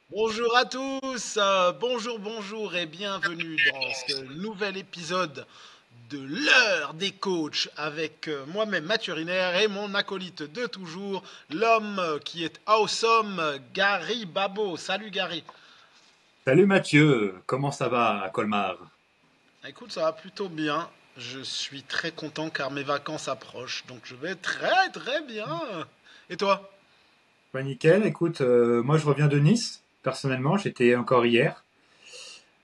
Bonjour à tous, bonjour et bienvenue dans ce nouvel épisode de l'heure des coachs avec moi-même Mathieu Riner et mon acolyte de toujours, l'homme qui est awesome, Gary Babo. Salut Gary. Salut Mathieu, comment ça va à Colmar? Écoute, ça va plutôt bien. Je suis très content car mes vacances approchent, donc je vais très très bien. Et toi? Ouais, nickel, écoute, moi je reviens de Nice, personnellement, j'étais encore hier,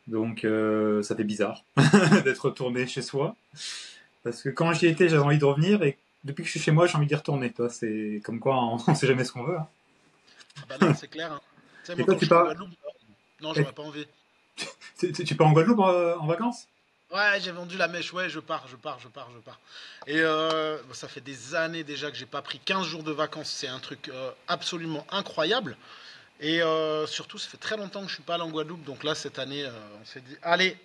donc ça fait bizarre d'être retourné chez soi, parce que quand j'y étais j'avais envie de revenir, et depuis que je suis chez moi j'ai envie d'y retourner, toi, c'est comme quoi on sait jamais ce qu'on veut, hein. Ah bah non, c'est clair, hein. Tu sais, Et moi toi quand je tu serai en pars, Guadeloupe, non, eh, j'aurais pas envie. tu pars en Guadeloupe en vacances? Ouais, j'ai vendu la mèche, ouais, je pars. Et bon, ça fait des années déjà que j'ai pas pris 15 jours de vacances, c'est un truc absolument incroyable. Et surtout, ça fait très longtemps que je suis pas allé en Guadeloupe, donc là, cette année, on s'est dit, allez,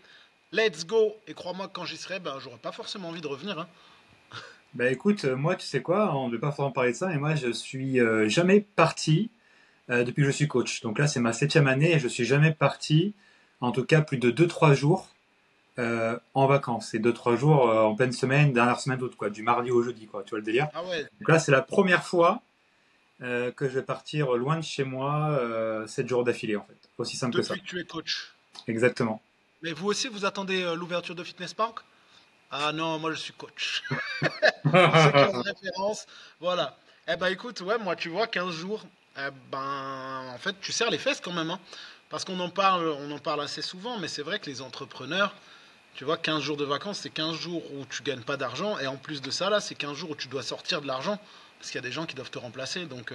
let's go. Et crois-moi, que quand j'y serai, ben, j'aurais pas forcément envie de revenir, hein. Bah écoute, moi tu sais quoi, on ne veut pas forcément parler de ça, mais moi je suis jamais parti depuis que je suis coach. Donc là, c'est ma septième année et je suis jamais parti, en tout cas plus de deux-trois jours en vacances. Et deux-trois jours en pleine semaine, dernière semaine d'août, quoi, du mardi au jeudi, quoi. Tu vois le délire? Ah ouais, Donc là, c'est la première fois que je vais partir loin de chez moi 7 jours d'affilée, en fait. Aussi simple que ça. depuis que tu es coach. Exactement. Mais vous aussi, vous attendez l'ouverture de Fitness Park? Ah non, moi je suis coach. Pour ceux qui ont une référence, voilà. Eh ben écoute, ouais, moi tu vois, 15 jours, eh ben en fait tu serres les fesses quand même, hein. Parce on en parle assez souvent, mais c'est vrai que les entrepreneurs, tu vois, 15 jours de vacances, c'est 15 jours où tu gagnes pas d'argent, et en plus de ça, là, c'est 15 jours où tu dois sortir de l'argent, parce qu'il y a des gens qui doivent te remplacer, donc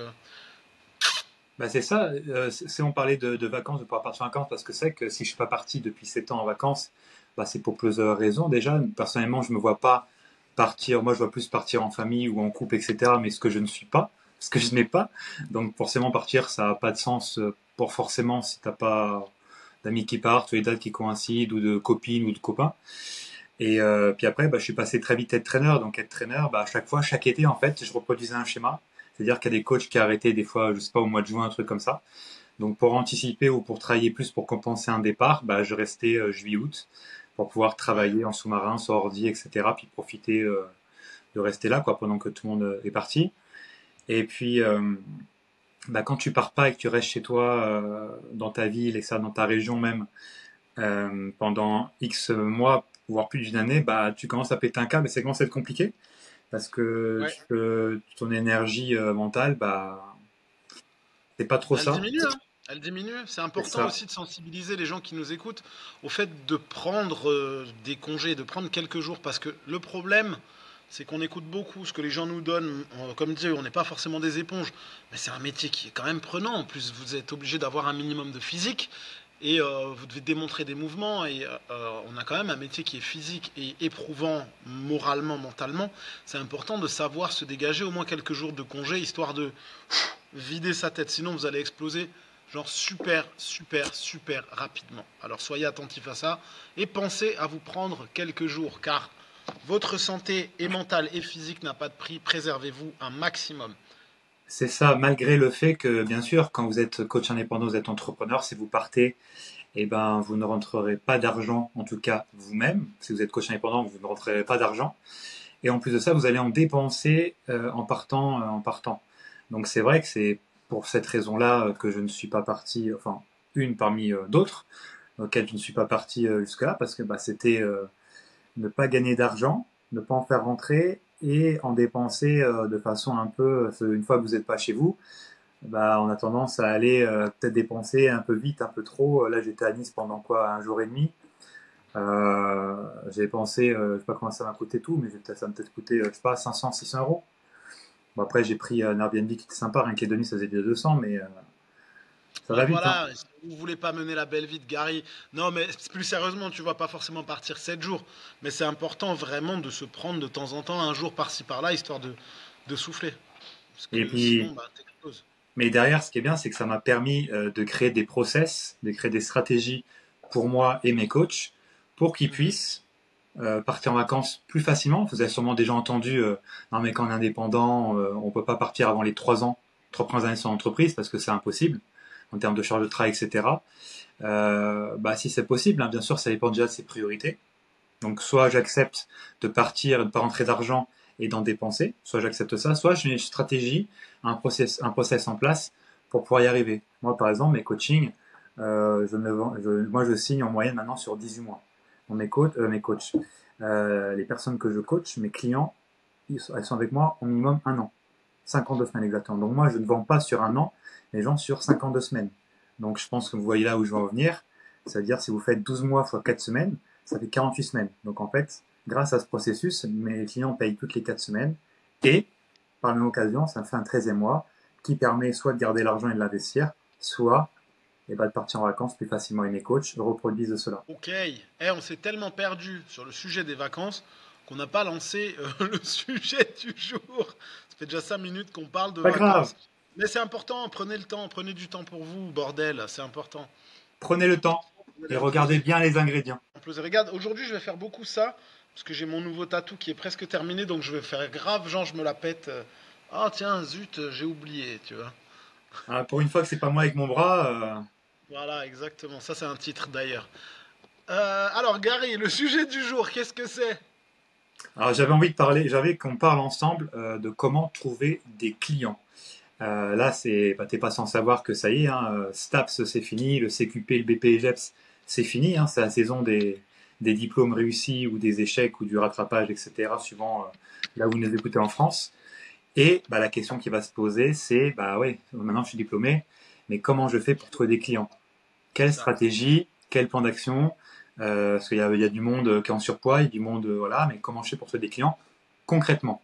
Bah c'est ça, si on parlait de vacances, de pouvoir partir en vacances, parce que c'est que si je suis pas parti depuis 7 ans en vacances, bah c'est pour plusieurs raisons déjà. Personnellement, je me vois pas partir, moi je vois plus partir en famille ou en couple, etc. Mais ce que je ne suis pas, ce que je n'ai pas. Donc forcément partir, ça n'a pas de sens pour forcément si t'as pas d'amis qui partent, ou les dates qui coïncident, ou de copines ou de copains. Et puis après, bah, je suis passé très vite être traîneur. Donc être traîneur, bah, à chaque fois, chaque été, en fait, je reproduisais un schéma. C'est-à-dire qu'il y a des coachs qui arrêtaient des fois, je sais pas, au mois de juin, un truc comme ça. Donc pour anticiper ou pour travailler plus pour compenser un départ, bah, je restais juillet-août pour pouvoir ouais. travailler en sous-marin, sur ordi, etc. Puis profiter de rester là quoi, pendant que tout le monde est parti. Et puis bah, quand tu pars pas et que tu restes chez toi dans ta ville et ça dans ta région même pendant X mois, voire plus d'une année, bah, tu commences à péter un câble et ça commence à être compliqué parce que Ouais. ton énergie mentale, bah, c'est pas trop Elle ça. diminue, hein. Elle diminue. C'est C'est important ça. aussi de sensibiliser les gens qui nous écoutent au fait de prendre des congés, de prendre quelques jours. Parce que le problème, c'est qu'on écoute beaucoup ce que les gens nous donnent. Comme dit, on n'est pas forcément des éponges. Mais c'est un métier qui est quand même prenant. En plus, vous êtes obligé d'avoir un minimum de physique. Et vous devez démontrer des mouvements. Et on a quand même un métier qui est physique et éprouvant moralement, mentalement. C'est important de savoir se dégager au moins quelques jours de congé, histoire de vider sa tête, sinon vous allez exploser genre super rapidement. Alors soyez attentifs à ça et pensez à vous prendre quelques jours car votre santé et mentale et physique n'a pas de prix, préservez-vous un maximum. C'est ça, malgré le fait que, bien sûr, quand vous êtes coach indépendant, vous êtes entrepreneur, si vous partez, eh ben, vous ne rentrerez pas d'argent, en tout cas vous-même. Si vous êtes coach indépendant, vous ne rentrerez pas d'argent. Et en plus de ça, vous allez en dépenser en partant. Donc c'est vrai que c'est pour cette raison-là que je ne suis pas parti, enfin, une parmi d'autres, auxquelles je ne suis pas parti jusque-là, parce que bah, c'était ne pas gagner d'argent, ne pas en faire rentrer et en dépenser de façon un peu, une fois que vous n'êtes pas chez vous, bah, on a tendance à aller peut-être dépenser un peu vite, un peu trop. Là, j'étais à Nice pendant quoi, un jour et demi. J'ai pensé, je sais pas comment ça m'a coûté tout, mais ça m'a peut-être coûté, je sais pas, 500, 600 euros. Bon, après, j'ai pris un Airbnb qui était sympa, rien qui est de Nice, ça faisait 200, mais ça Ouais va vite, hein. voilà, si vous voulez pas mener la belle vie de Gary, non mais plus sérieusement, tu vas pas forcément partir 7 jours, mais c'est important vraiment de se prendre de temps en temps un jour par-ci par-là, histoire de souffler, parce Et que sinon, puis, bah, t'exploses. mais derrière, ce qui est bien, c'est que ça m'a permis de créer des process, de créer des stratégies pour moi et mes coachs, pour qu'ils Mhm. puissent partir en vacances plus facilement. Vous avez sûrement déjà entendu, non mais quand on est indépendant, on peut pas partir avant les 3 ans, 3 premières années sans entreprise parce que c'est impossible. en termes de charge de travail, etc. Si c'est possible, hein, bien sûr, ça dépend déjà de ses priorités. Donc, soit j'accepte de partir, de ne pas rentrer d'argent et d'en dépenser, soit j'accepte ça, soit j'ai une stratégie, un process en place pour pouvoir y arriver. Moi, par exemple, mes coachings, moi, je signe en moyenne maintenant sur 18 mois. Bon, mes coachs, les personnes que je coach, mes clients, elles sont avec moi au minimum 1 an. 52 semaines exactement. Donc moi, je ne vends pas sur 1 an, mais je vends sur 52 semaines. Donc je pense que vous voyez là où je veux en venir. C'est-à-dire si vous faites 12 mois fois 4 semaines, ça fait 48 semaines. Donc en fait, grâce à ce processus, mes clients payent toutes les 4 semaines. Et par la même occasion, ça me fait un 13e mois qui permet soit de garder l'argent et de l'investir, soit de partir en vacances plus facilement. Et mes coachs reproduisent cela. Ok, on s'est tellement perdu sur le sujet des vacances qu'on n'a pas lancé le sujet du jour. Ça fait déjà 5 minutes qu'on parle de Pas grave, vacances. Mais c'est important, prenez le temps, prenez du temps pour vous, bordel, c'est important. prenez le temps et regardez bien les ingrédients. Regarde, aujourd'hui je vais faire beaucoup ça, parce que j'ai mon nouveau tatou qui est presque terminé, donc je vais faire grave, genre je me la pète. Ah tiens, zut, j'ai oublié, tu vois. Pour une fois que c'est pas moi avec mon bras, Voilà, exactement, ça c'est un titre d'ailleurs. Alors Gary, le sujet du jour, qu'est-ce que c'est? alors j'avais qu'on parle ensemble de comment trouver des clients. Là, t'es pas sans savoir que ça y est, hein, STAPS c'est fini, le CQP, le BP et GEPS c'est fini, hein, c'est la saison des diplômes réussis ou des échecs ou du rattrapage, etc. suivant là où vous nous écoutez en France. Et la question qui va se poser, c'est ouais, maintenant je suis diplômé, mais comment je fais pour trouver des clients? C'est Quelle ça. stratégie? Quel plan d'action? Parce qu'il y a du monde qui est en surpoids, il y a du monde, voilà, mais comment je fais pour trouver des clients concrètement?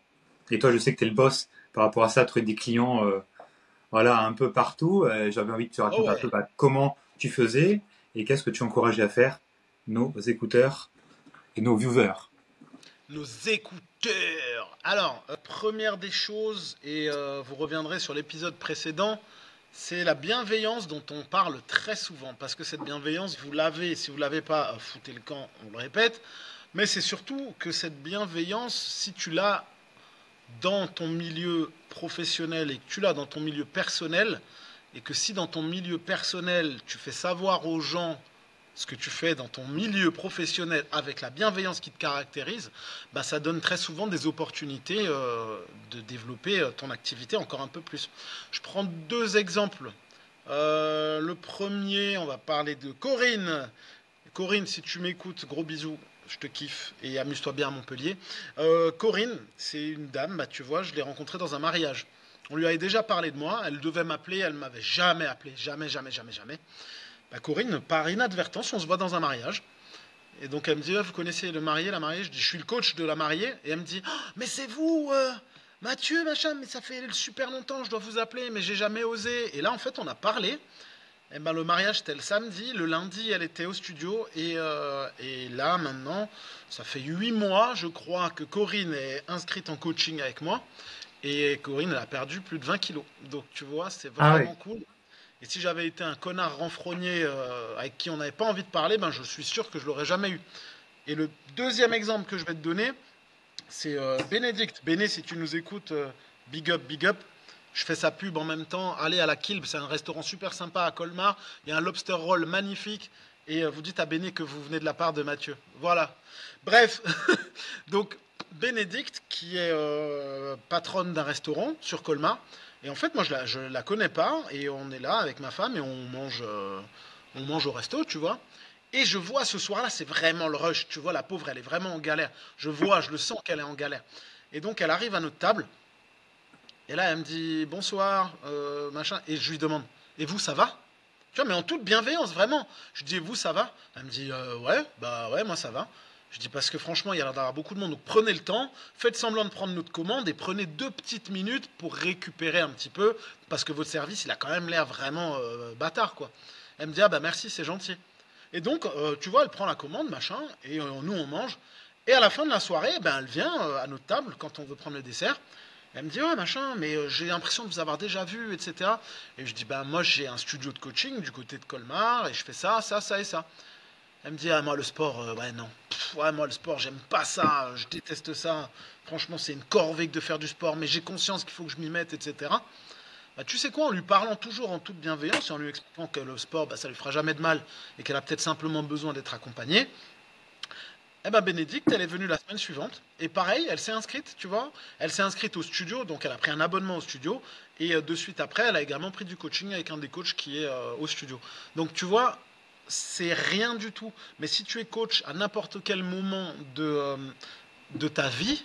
Et toi, je sais que tu es le boss par rapport à ça, trouver des clients voilà, un peu partout. J'avais envie que tu Oh racontes un ouais, peu comment tu faisais et qu'est-ce que tu encourageais à faire nos écouteurs et nos viewers. nos écouteurs. Alors, première des choses, et vous reviendrez sur l'épisode précédent, c'est la bienveillance dont on parle très souvent. Parce que cette bienveillance, vous l'avez. Si vous ne l'avez pas, foutez le camp, on le répète. Mais c'est surtout que cette bienveillance, si tu l'as dans ton milieu professionnel et que tu l'as dans ton milieu personnel, et que si dans ton milieu personnel, tu fais savoir aux gens ce que tu fais dans ton milieu professionnel avec la bienveillance qui te caractérise, ça donne très souvent des opportunités de développer ton activité encore un peu plus. Je prends 2 exemples. Le premier, on va parler de Corinne. Corinne, si tu m'écoutes, gros bisous, je te kiffe et amuse-toi bien à Montpellier. Corinne, c'est une dame, tu vois, je l'ai rencontrée dans un mariage. On lui avait déjà parlé de moi, elle devait m'appeler, elle m'avait jamais appelé, jamais, jamais, jamais, jamais. Corinne, par inadvertance, on se voit dans un mariage. Et donc elle me dit, ah, vous connaissez le marié, la mariée? Je dis, je suis le coach de la mariée. Et elle me dit, oh, mais c'est vous, Mathieu, machin, mais ça fait super longtemps, je dois vous appeler, mais j'ai jamais osé. Et là, en fait, on a parlé. Et le mariage, c'était le samedi. Le lundi, elle était au studio. Et là, maintenant, ça fait 8 mois, je crois, que Corinne est inscrite en coaching avec moi. Et Corinne, elle a perdu plus de 20 kilos. Donc, tu vois, c'est Ah ouais. vraiment cool. Et si j'avais été un connard renfrogné avec qui on n'avait pas envie de parler, je suis sûr que je l'aurais jamais eu. Et le deuxième exemple que je vais te donner, c'est Bénédicte. Béné, si tu nous écoutes, big up, big up. Je fais sa pub en même temps. Allez à la Kilb, c'est un restaurant super sympa à Colmar. Il y a un lobster roll magnifique. Et vous dites à Béné que vous venez de la part de Mathieu. Voilà. Bref, donc Bénédicte, qui est patronne d'un restaurant sur Colmar. Et en fait, moi, je la connais pas. Et on est là avec ma femme et on mange au resto, tu vois. Et je vois ce soir-là, c'est vraiment le rush. Tu vois, la pauvre, elle est vraiment en galère. Je le sens qu'elle est en galère. Et donc, elle arrive à notre table. Et là, elle me dit bonsoir, machin. Et je lui demande, et vous, ça va? Tu vois, mais en toute bienveillance, vraiment. Je dis, et vous, ça va? Elle me dit, ouais, ouais, moi, ça va. Je dis, parce que franchement, il y a l'air d'avoir beaucoup de monde. Donc prenez le temps, faites semblant de prendre notre commande et prenez 2 petites minutes pour récupérer un petit peu. Parce que votre service, il a quand même l'air vraiment bâtard, quoi. Elle me dit, ah bah merci, c'est gentil. Et donc, tu vois, elle prend la commande, machin, et nous, on mange. Et à la fin de la soirée, elle vient à notre table quand on veut prendre le dessert. Elle me dit, ouais, machin, mais j'ai l'impression de vous avoir déjà vu, etc. Et je dis, moi, j'ai un studio de coaching du côté de Colmar, et je fais ça, ça, ça et ça. Elle me dit, ah, moi, le sport, ouais, non. Ouais, moi, le sport, j'aime pas ça, je déteste ça. Franchement, c'est une corvée que de faire du sport, mais j'ai conscience qu'il faut que je m'y mette, etc. Bah, tu sais quoi, en lui parlant toujours en toute bienveillance et en lui expliquant que le sport, bah, ça lui fera jamais de mal et qu'elle a peut-être simplement besoin d'être accompagnée, eh ben Bénédicte, elle est venue la semaine suivante. Et pareil, elle s'est inscrite, tu vois. Elle s'est inscrite au studio, donc elle a pris un abonnement au studio. Et de suite après, elle a également pris du coaching avec un des coachs qui est au studio. Donc tu vois, c'est rien du tout. Mais si tu es coach à n'importe quel moment de ta vie,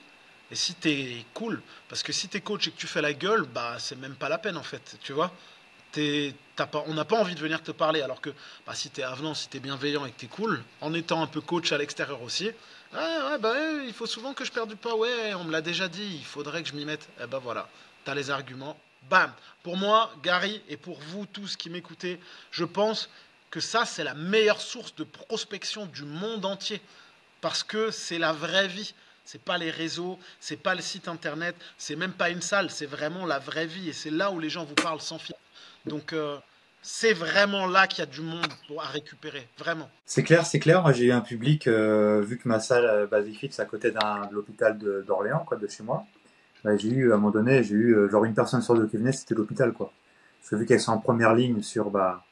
et si t'es cool, parce que si t'es coach et que tu fais la gueule, bah c'est même pas la peine en fait, tu vois. On n'a pas envie de venir te parler, alors que bah, si t'es avenant, si t'es bienveillant et que t'es cool, en étant un peu coach à l'extérieur aussi, ah, ouais, bah, ouais, il faut souvent que je perde du poids, ouais, on me l'a déjà dit, il faudrait que je m'y mette. Eh ben voilà, t'as les arguments, bam. Pour moi, Gary, et pour vous tous qui m'écoutez, je pense que ça, c'est la meilleure source de prospection du monde entier, parce que c'est la vraie vie. C'est pas les réseaux, c'est pas le site internet, c'est même pas une salle, c'est vraiment la vraie vie et c'est là où les gens vous parlent sans filtre. Donc c'est vraiment là qu'il y a du monde à récupérer, vraiment. C'est clair, c'est clair. Moi, j'ai eu un public, vu que ma salle Basifit, c'est à côté de l'hôpital d'Orléans, quoi, de chez moi. Bah, j'ai eu, à un moment donné, j'ai eu genre une personne sur deux qui venait, c'était l'hôpital, quoi. Parce que vu qu'elles sont en première ligne sur bah,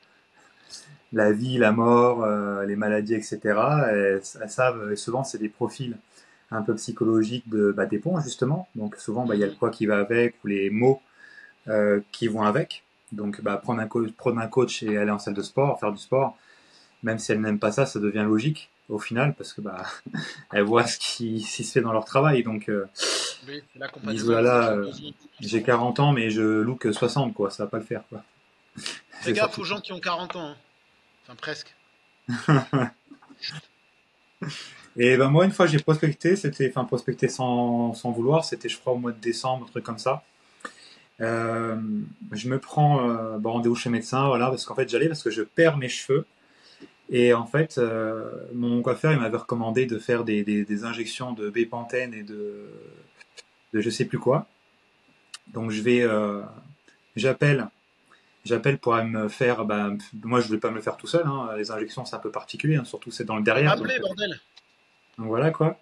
la vie, la mort, les maladies, etc., elles savent, et souvent, c'est des profils un peu psychologiques des ponts, justement. Donc, souvent, bah, il y a le Mhm. quoi qui va avec, ou les mots qui vont avec. Donc, bah, prendre un coach et aller en salle de sport, faire du sport, même si elles n'aiment pas ça, ça devient logique au final parce que bah elles voient ce qui se fait dans leur travail. Donc Oui, c'est ils disent l'accompagnement dont elles voilà, ont besoin pour s'en j'ai rendre 40 compte. ans mais je loue que 60 quoi, ça va pas le faire quoi. Fais C'est gaffe surtout aux gens qui ont 40 ans, hein. Enfin presque. ça. Et ben moi une fois j'ai prospecté, c'était enfin prospecté sans vouloir, c'était je crois au mois de décembre, un truc comme ça. Euh, je me prends rendez-vous chez le médecin, voilà, parce qu'en fait j'allais parce que je perds mes cheveux. Et en fait, mon coiffeur, il m'avait recommandé de faire des injections de bépantène et de je sais plus quoi. Donc j'appelle, j'appelle pour aller me faire. Bah, moi, je voulais pas me le faire tout seul, hein. Les injections, c'est un peu particulier, hein, surtout c'est dans le Faut derrière. m'appeler, bordel. Donc voilà quoi.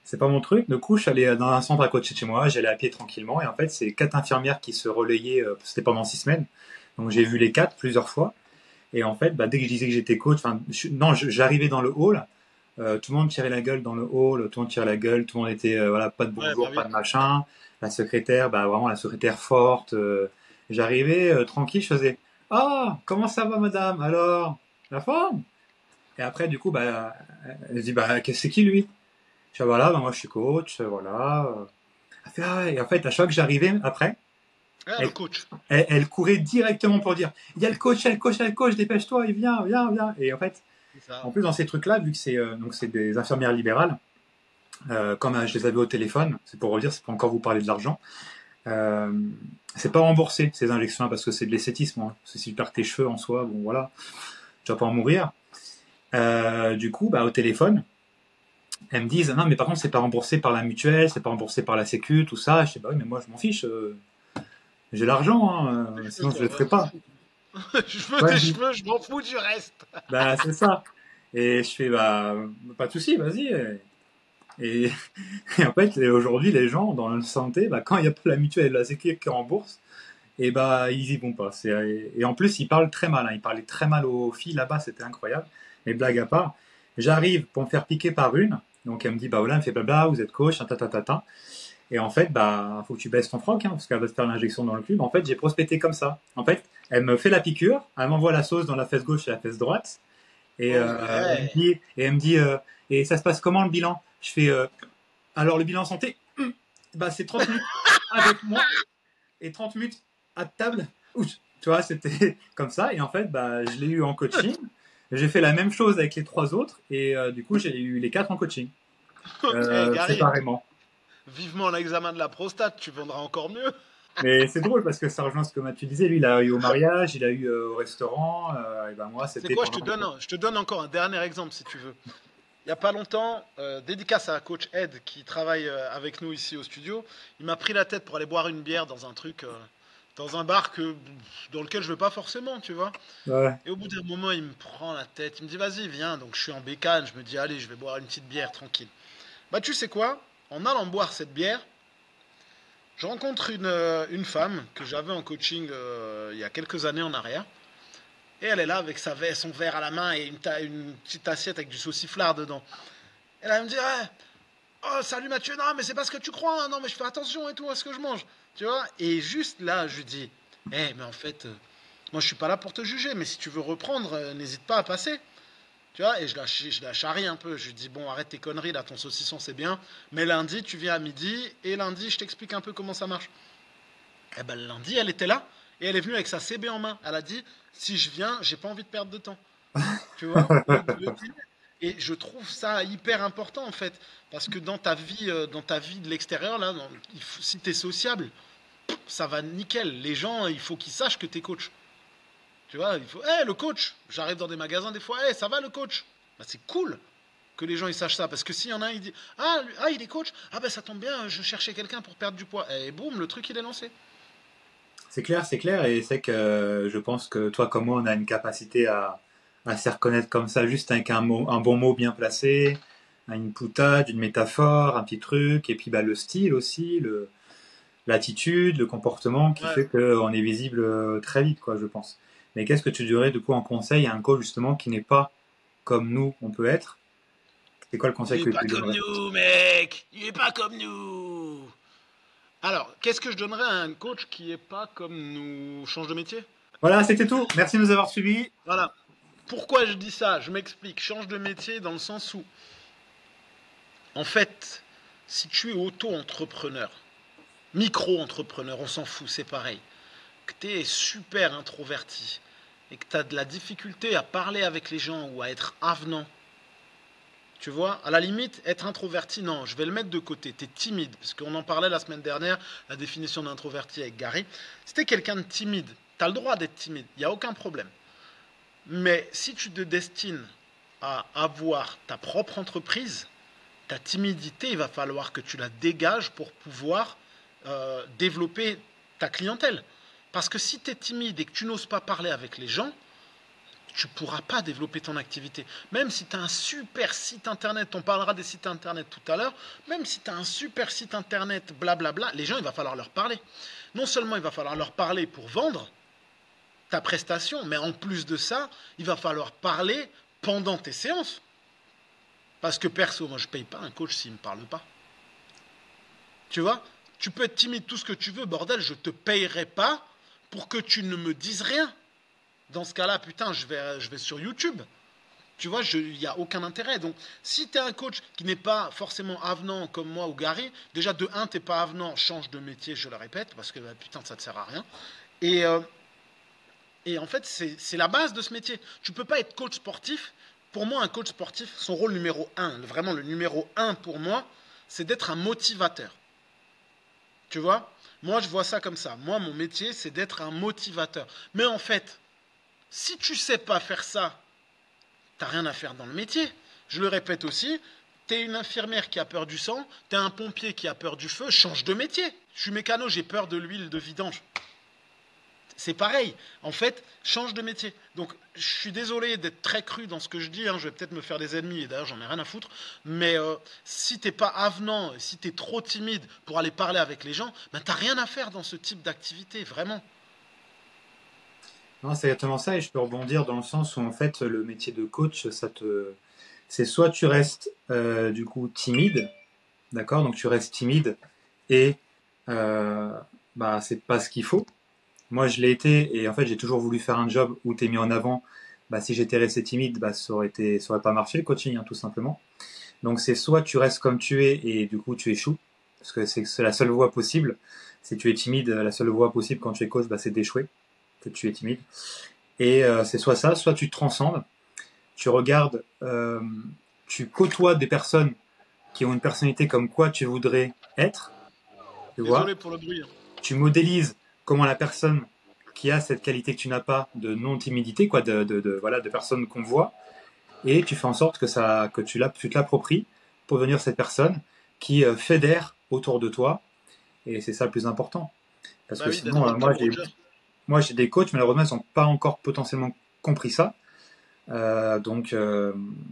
C'est pas mon truc. Du coup, je suis allé dans un centre à côté de chez moi. J'allais à pied tranquillement. Et en fait, c'est quatre infirmières qui se relayaient. C'était pendant 6 semaines. Donc j'ai vu les quatre plusieurs fois. Et en fait, bah, dès que je disais que j'étais coach, enfin, non, j'arrivais dans le hall. Tout le monde tirait la gueule dans le hall, tout le monde tirait la gueule, tout le monde était voilà, pas de Ouais, bah bonjour, pas oui. de machin. La secrétaire, bah vraiment la secrétaire forte. J'arrivais tranquille, je faisais ah comment ça va madame alors la forme. Et après du coup bah elle dit bah qu'est-ce c'est qui lui. Je dis voilà bah, moi je suis coach voilà. Elle fait ah ouais. Et en fait à chaque fois que j'arrivais après Ah, le elle, coach. elle courait directement pour dire il y a le coach, il y a le coach, il y a le coach, dépêche-toi, il vient, viens, viens. Et en fait C'est ça. en plus dans ces trucs là vu que c'est des infirmières libérales. Comme je les avais au téléphone, c'est pour redire, c'est pour encore vous parler de l'argent. Euh, c'est pas remboursé ces injections-là parce que c'est de l'esthétisme. Hein. Si tu perds tes cheveux en soi, bon voilà, tu vas pas en mourir. Du coup, bah, au téléphone, elles me disent non, mais par contre, c'est pas remboursé par la mutuelle, c'est pas remboursé par la sécu, tout ça. Je sais bah oui, mais moi, je m'en fiche. J'ai l'argent, hein, Les cheveux, sinon je le toi, ouais, ferai on s'en pas. fout. Je veux Ouais, tes cheveux, je m'en fous du reste. bah c'est ça. Et je fais bah pas de souci, vas-y. Et, et en fait, aujourd'hui, les gens dans la santé, bah, quand il n'y a pas la mutuelle et la sécu qui remboursent, et bah ils y vont pas. Et en plus, ils parlent très mal. Hein. Ils parlaient très mal aux filles là-bas, c'était incroyable. Mais blague à part, j'arrive pour me faire piquer par une. Donc elle me dit bah voilà, elle me fait blabla, vous êtes coach, ta ta ta ta. Et en fait, bah faut que tu baisses ton froc, hein, parce qu'elle va te faire l'injection dans le cul. En fait, j'ai prospecté comme ça. En fait, elle me fait la piqûre, elle m'envoie la sauce dans la fesse gauche et la fesse droite, et Oh ouais. elle me dit et ça se passe comment le bilan? Je fais alors le bilan santé, bah c'est 30 minutes avec moi et 30 minutes à table. Ouch, tu vois, c'était comme ça. Et en fait, bah, je l'ai eu en coaching. J'ai fait la même chose avec les trois autres. Et du coup, j'ai eu les quatre en coaching, Eh Gary, séparément. vivement l'examen de la prostate, tu vendras encore mieux. Mais c'est drôle parce que ça rejoint ce que Mathieu disait. Lui, il a eu au mariage, il a eu au restaurant. Et ben moi, C'est c'était quoi, pendant. je te donne encore un dernier exemple si tu veux. Il n'y a pas longtemps, dédicace à coach Ed qui travaille avec nous ici au studio. Il m'a pris la tête pour aller boire une bière dans un truc, dans un bar dans lequel je ne vais pas forcément, tu vois. Ouais. Et au bout d'un moment, il me prend la tête. Il me dit, vas-y, viens. Donc je suis en bécane. Je me dis, allez, je vais boire une petite bière tranquille. Bah, tu sais quoi? En allant boire cette bière, Je rencontre une femme que j'avais en coaching il y a quelques années en arrière. Et elle est là avec son verre à la main et une petite assiette avec du sauciflard dedans. Et là, elle me dit, ouais, oh, salut Mathieu, non, mais c'est pas ce que tu crois, hein, non, mais je fais attention et tout à ce que je mange. Tu vois. Et juste là, je lui dis, mais en fait, moi je suis pas là pour te juger, mais si tu veux reprendre, n'hésite pas à passer. Tu vois, et je la charrie un peu. Je lui dis, bon, arrête tes conneries, là, ton saucisson, c'est bien. Mais lundi, tu viens à midi, et lundi, je t'explique un peu comment ça marche. Eh ben, lundi, elle était là, et elle est venue avec sa CB en main. Elle a dit, si je viens, j'ai pas envie de perdre de temps. Tu vois, et je trouve ça hyper important, en fait. Parce que dans ta vie de l'extérieur, là, si tu es sociable, ça va nickel. Les gens, il faut qu'ils sachent que tu es coach. Tu vois, il faut, le coach, j'arrive dans des magasins des fois, ça va le coach. Bah, c'est cool que les gens ils sachent ça. Parce que s'il y en a un, il dit, il est coach, ben ça tombe bien, je cherchais quelqu'un pour perdre du poids. Et boum, le truc il est lancé. C'est clair, et c'est que je pense que toi comme moi, on a une capacité à se reconnaître comme ça, juste avec un bon mot bien placé, une boutade, une métaphore, un petit truc, et puis bah, le style aussi, l'attitude, le comportement qui Ouais. fait qu'on est visible très vite, quoi, je pense. Mais qu'est-ce que tu dirais du coup en conseil à un coach justement qui n'est pas comme nous, on peut être? C'est quoi le Il conseil est que pas tu comme donnerais? nous, mec. Il est pas comme nous. Alors, qu'est-ce que je donnerais à un coach qui est pas comme nous? Change de métier. Voilà, c'était tout. Merci de nous avoir suivis. Voilà. Pourquoi je dis ça? Je m'explique. Change de métier dans le sens où, en fait, si tu es auto-entrepreneur, micro-entrepreneur, on s'en fout, c'est pareil, que tu es super introverti et que tu as de la difficulté à parler avec les gens ou à être avenant, tu vois, à la limite, être introverti, non, je vais le mettre de côté. Tu es timide, parce qu'on en parlait la semaine dernière, la définition d'introverti avec Gary. Si tu es quelqu'un de timide, tu as le droit d'être timide, il n'y a aucun problème. Mais si tu te destines à avoir ta propre entreprise, ta timidité, il va falloir que tu la dégages pour pouvoir développer ta clientèle. Parce que si tu es timide et que tu n'oses pas parler avec les gens, tu ne pourras pas développer ton activité. Même si tu as un super site internet, on parlera des sites internet tout à l'heure, même si tu as un super site internet, blablabla, les gens, il va falloir leur parler. Non seulement il va falloir leur parler pour vendre ta prestation, mais en plus de ça, il va falloir parler pendant tes séances. Parce que perso, moi je ne paye pas un coach s'il ne me parle pas. Tu vois, tu peux être timide tout ce que tu veux, bordel, je ne te payerai pas pour que tu ne me dises rien. Dans ce cas-là, putain, je vais sur YouTube. Tu vois, il n'y a aucun intérêt. Donc, si tu es un coach qui n'est pas forcément avenant comme moi ou Gary, déjà de un, tu n'es pas avenant, change de métier, je le répète, parce que putain, ça ne te sert à rien. Et, euh, et en fait, c'est la base de ce métier. Tu ne peux pas être coach sportif. Pour moi, un coach sportif, son rôle numéro un, vraiment le numéro un pour moi, c'est d'être un motivateur. Tu vois, moi, je vois ça comme ça. Moi, mon métier, c'est d'être un motivateur. Mais en fait, si tu sais pas faire ça, t'as rien à faire dans le métier. Je le répète aussi, t'es une infirmière qui a peur du sang, t'es un pompier qui a peur du feu, change de métier. Je suis mécano, j'ai peur de l'huile de vidange. C'est pareil. En fait, change de métier. Donc, je suis désolé d'être très cru dans ce que je dis. Hein, je vais peut-être me faire des ennemis, et d'ailleurs, j'en ai rien à foutre. Mais si t'es pas avenant, si t'es trop timide pour aller parler avec les gens, ben t'as rien à faire dans ce type d'activité, vraiment. Non, c'est exactement ça, et je peux rebondir dans le sens où en fait le métier de coach, c'est soit tu restes du coup timide, d'accord, donc tu restes timide et euh, bah c'est pas ce qu'il faut. Moi je l'ai été et en fait j'ai toujours voulu faire un job où tu es mis en avant. Bah si j'étais resté timide, bah ça aurait pas marché le coaching hein, tout simplement. Donc c'est soit tu restes comme tu es et du coup tu échoues parce que c'est la seule voie possible. Si tu es timide, la seule voie possible quand tu es coach, bah, c'est d'échouer, que tu es timide. Et c'est soit ça, soit tu te transcendes, tu regardes, tu côtoies des personnes qui ont une personnalité comme quoi tu voudrais être, tu vois. Désolé pour le bruit, hein. Tu modélises comment la personne qui a cette qualité que tu n'as pas de non-timidité, quoi, voilà, de personne qu'on voit, et tu fais en sorte que tu te l'appropries pour devenir cette personne qui fédère autour de toi, et c'est ça le plus important. Parce Bah que oui, d'être sinon, un top Roger. moi j'ai des coachs, malheureusement, ils n'ont pas encore potentiellement compris ça. Donc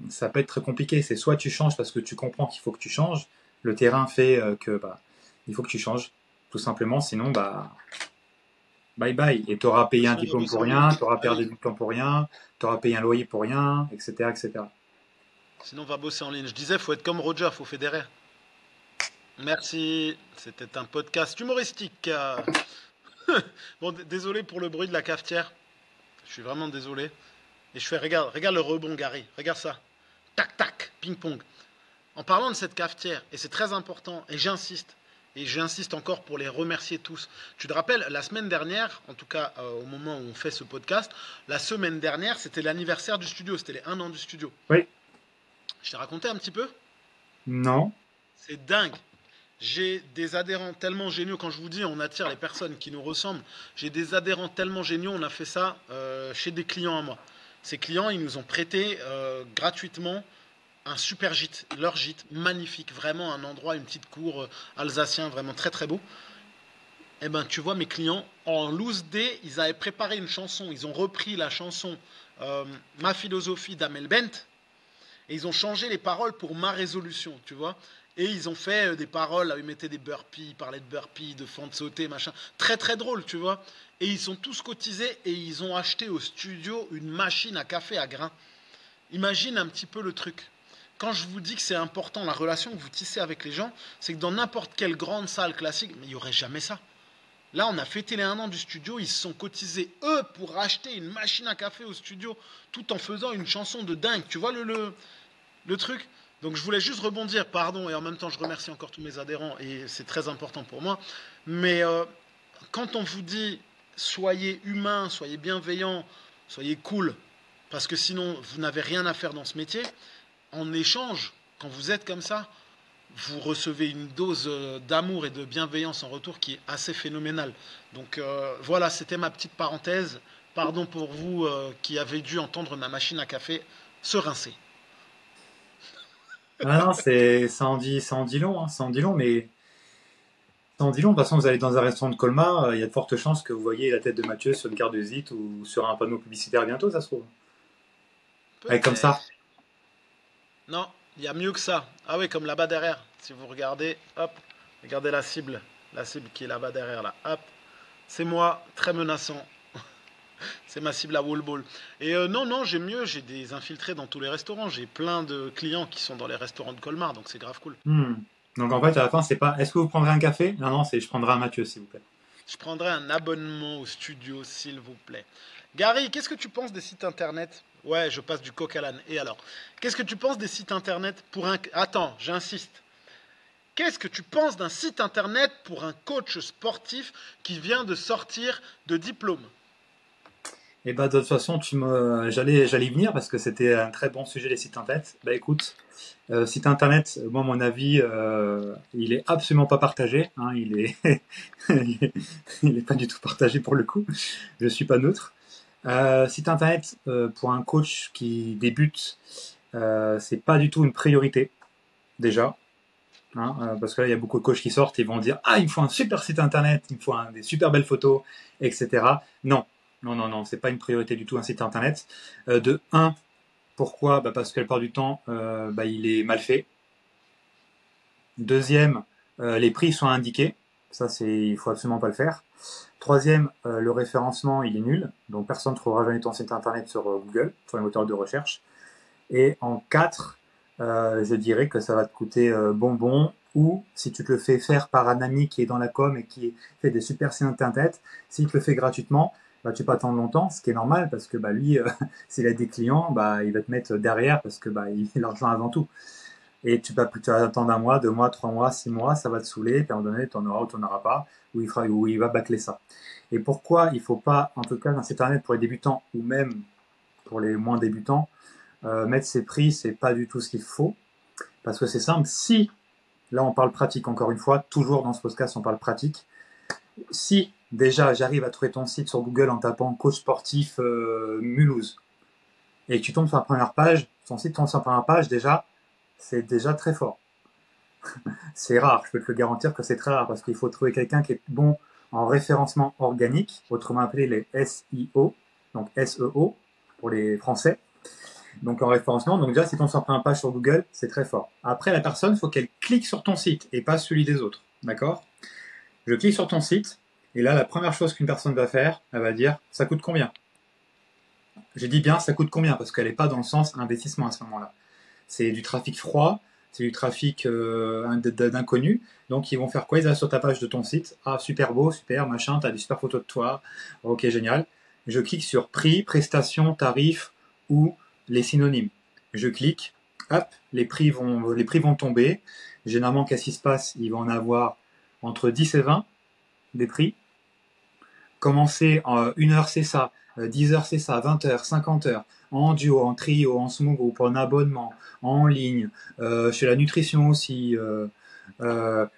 ça peut être très compliqué. C'est soit tu changes parce que tu comprends qu'il faut que tu changes. Le terrain fait que bah, il faut que tu changes. tout simplement. Sinon, bah, bye bye. Et tu auras payé un Sinon, on va diplôme bosser pour en ligne. rien, tu auras Ah oui. perdu du temps pour rien, tu auras payé un loyer pour rien, etc., etc. Sinon, on va bosser en ligne. Je disais, faut être comme Roger, faut fédérer. Merci. C'était un podcast humoristique. Bon, désolé pour le bruit de la cafetière. Je suis vraiment désolé. Et je fais, regarde le rebond, Gary. Regarde ça. Tac, tac, ping-pong. En parlant de cette cafetière, et c'est très important, et j'insiste encore pour les remercier tous. Tu te rappelles, la semaine dernière, en tout cas au moment où on fait ce podcast, la semaine dernière, c'était l'anniversaire du studio, c'était les 1 an du studio. Oui, Je t'ai raconté un petit peu. non. C'est dingue. J'ai des adhérents tellement géniaux. Quand je vous dis, on attire les personnes qui nous ressemblent. J'ai des adhérents tellement géniaux. On a fait ça chez des clients à moi. Ces clients, ils nous ont prêté gratuitement un super gîte. Leur gîte, magnifique. Vraiment un endroit, une petite cour alsacien, vraiment très très beau. Eh ben, tu vois, mes clients, en loose day, ils avaient préparé une chanson. Ils ont repris la chanson Ma philosophie d'Amel Bent. Et ils ont changé les paroles pour ma résolution, tu vois. Et ils ont fait des paroles, là, ils mettaient des burpees, ils parlaient de burpees, de fentes sautées, machin. Très très drôle, tu vois. Et ils sont tous cotisés et ils ont acheté au studio une machine à café à grains. Imagine un petit peu le truc. Quand je vous dis que c'est important, la relation que vous tissez avec les gens, c'est que dans n'importe quelle grande salle classique, mais il n'y aurait jamais ça. Là, on a fêté les 1 an du studio, ils se sont cotisés, eux, pour acheter une machine à café au studio, tout en faisant une chanson de dingue. Tu vois le truc. Donc je voulais juste rebondir, pardon, et en même temps je remercie encore tous mes adhérents, et c'est très important pour moi. Mais quand on vous dit soyez humain, soyez bienveillant, soyez cool, parce que sinon vous n'avez rien à faire dans ce métier, en échange, quand vous êtes comme ça, vous recevez une dose d'amour et de bienveillance en retour qui est assez phénoménale. Donc voilà, c'était ma petite parenthèse. Pardon pour vous qui avez dû entendre ma machine à café se rincer. Ah non, ça en dit long, hein, ça en dit long, mais ça en dit long. De toute façon, vous allez dans un restaurant de Colmar, il y a de fortes chances que vous voyez la tête de Mathieu sur une carte de visite ou sur un panneau publicitaire bientôt, ça se trouve. Avec comme ça. Peut-être. Non, il y a mieux que ça. Ah oui, comme là-bas derrière. Si vous regardez, hop, regardez la cible qui est là-bas derrière là. Hop, c'est moi, très menaçant. C'est ma cible à wall ball. Et non, non, j'ai mieux. J'ai des infiltrés dans tous les restaurants. J'ai plein de clients qui sont dans les restaurants de Colmar, donc c'est grave cool. Hmm. Donc en fait, à la fin, c'est pas est-ce que vous prendrez un café? Non, non, c'est je prendrai un Mathieu, s'il vous plaît. Je prendrai un abonnement au studio, s'il vous plaît. Gary, qu'est-ce que tu penses des sites internet? Ouais, je passe du coq à l'âne. Et alors, qu'est-ce que tu penses des sites internet pour un... Attends, j'insiste. Qu'est-ce que tu penses d'un site internet pour un coach sportif qui vient de sortir de diplôme? Et bah de toute façon, j'allais y venir parce que c'était un très bon sujet les sites internet. Bah écoute, site internet, moi mon avis, il est absolument pas partagé. Hein, il est pas du tout partagé pour le coup. Je suis pas neutre. Site internet pour un coach qui débute, c'est pas du tout une priorité déjà. Hein, parce que là, il y a beaucoup de coachs qui sortent et vont dire ah il me faut un super site internet, il me faut des super belles photos, etc. Non, non, non, non, c'est pas une priorité du tout un site internet. De un, pourquoi? Bah, parce que la plupart du temps, bah, il est mal fait. Deuxième, les prix sont indiqués. Ça, il faut absolument pas le faire. Troisième, le référencement, il est nul. Donc, personne ne trouvera jamais ton site internet sur Google, sur les moteurs de recherche. Et en 4, je dirais que ça va te coûter bonbon, ou si tu te le fais faire par un ami qui est dans la com et qui fait des super sites internet, s'il te le fait gratuitement, bah, tu peux attendre longtemps, ce qui est normal parce que bah, lui, s'il a des clients, bah, il va te mettre derrière parce que bah, il fait l'argent avant tout. Et tu vas attendre 1 mois, 2 mois, 3 mois, 6 mois, ça va te saouler, puis à un moment donné, tu en auras ou tu n'en auras pas, ou il va bâcler ça. Et pourquoi il faut pas, en tout cas dans cet internet pour les débutants ou même pour les moins débutants, mettre ses prix, c'est pas du tout ce qu'il faut, parce que c'est simple. Si, là on parle pratique encore une fois, toujours dans ce podcast on parle pratique. Si déjà j'arrive à trouver ton site sur Google en tapant coach sportif Mulhouse et que tu tombes sur la première page, ton site tombe sur la première page, déjà c'est déjà très fort. C'est rare, je peux te le garantir que c'est très rare parce qu'il faut trouver quelqu'un qui est bon en référencement organique, autrement appelé les SEO, donc SEO pour les Français. Donc en référencement, donc déjà si ton site prend un page sur Google, c'est très fort. Après la personne, il faut qu'elle clique sur ton site et pas celui des autres, d'accord? Je clique sur ton site, et là, la première chose qu'une personne va faire, elle va dire, ça coûte combien? Je dis bien, ça coûte combien, parce qu'elle n'est pas dans le sens investissement à ce moment-là. C'est du trafic froid, c'est du trafic d'inconnu. Donc ils vont faire quoi? Ils arrivent sur ta page de ton site. Ah, super beau, super, machin, t'as des super photos de toi. Ok, génial. Je clique sur prix, prestation, tarif ou les synonymes. Je clique, hop, les prix vont tomber. Généralement, qu'est-ce qui se passe? Il va en avoir entre 10 et 20 des prix. Commencer en 1 heure, c'est ça. 10 heures, c'est ça. 20 heures, 50 heures. En duo, en trio, en small group, en abonnement, en ligne. Chez la nutrition aussi. Je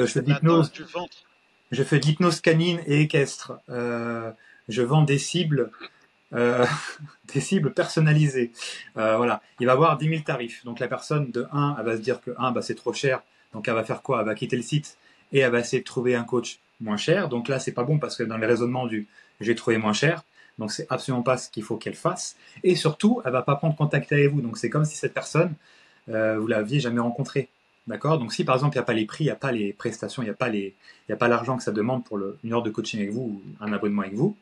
fais de La danse l'hypnose. du ventre. Je fais de l'hypnose canine et équestre. Je vends des cibles, euh, des cibles personnalisées. Voilà. Il va avoir 10 000 tarifs. Donc la personne de 1, elle va se dire que 1, bah, c'est trop cher. Donc elle va faire quoi? Elle va quitter le site et elle va essayer de trouver un coach moins cher. Donc là, c'est pas bon parce que dans les raisonnements du j'ai trouvé moins cher. Donc c'est absolument pas ce qu'il faut qu'elle fasse. Et surtout, elle va pas prendre contact avec vous. Donc c'est comme si cette personne, vous l'aviez jamais rencontrée. D'accord? Donc si par exemple il n'y a pas les prix, il n'y a pas les prestations, il n'y a pas l'argent que ça demande pour une heure de coaching avec vous ou un abonnement avec vous,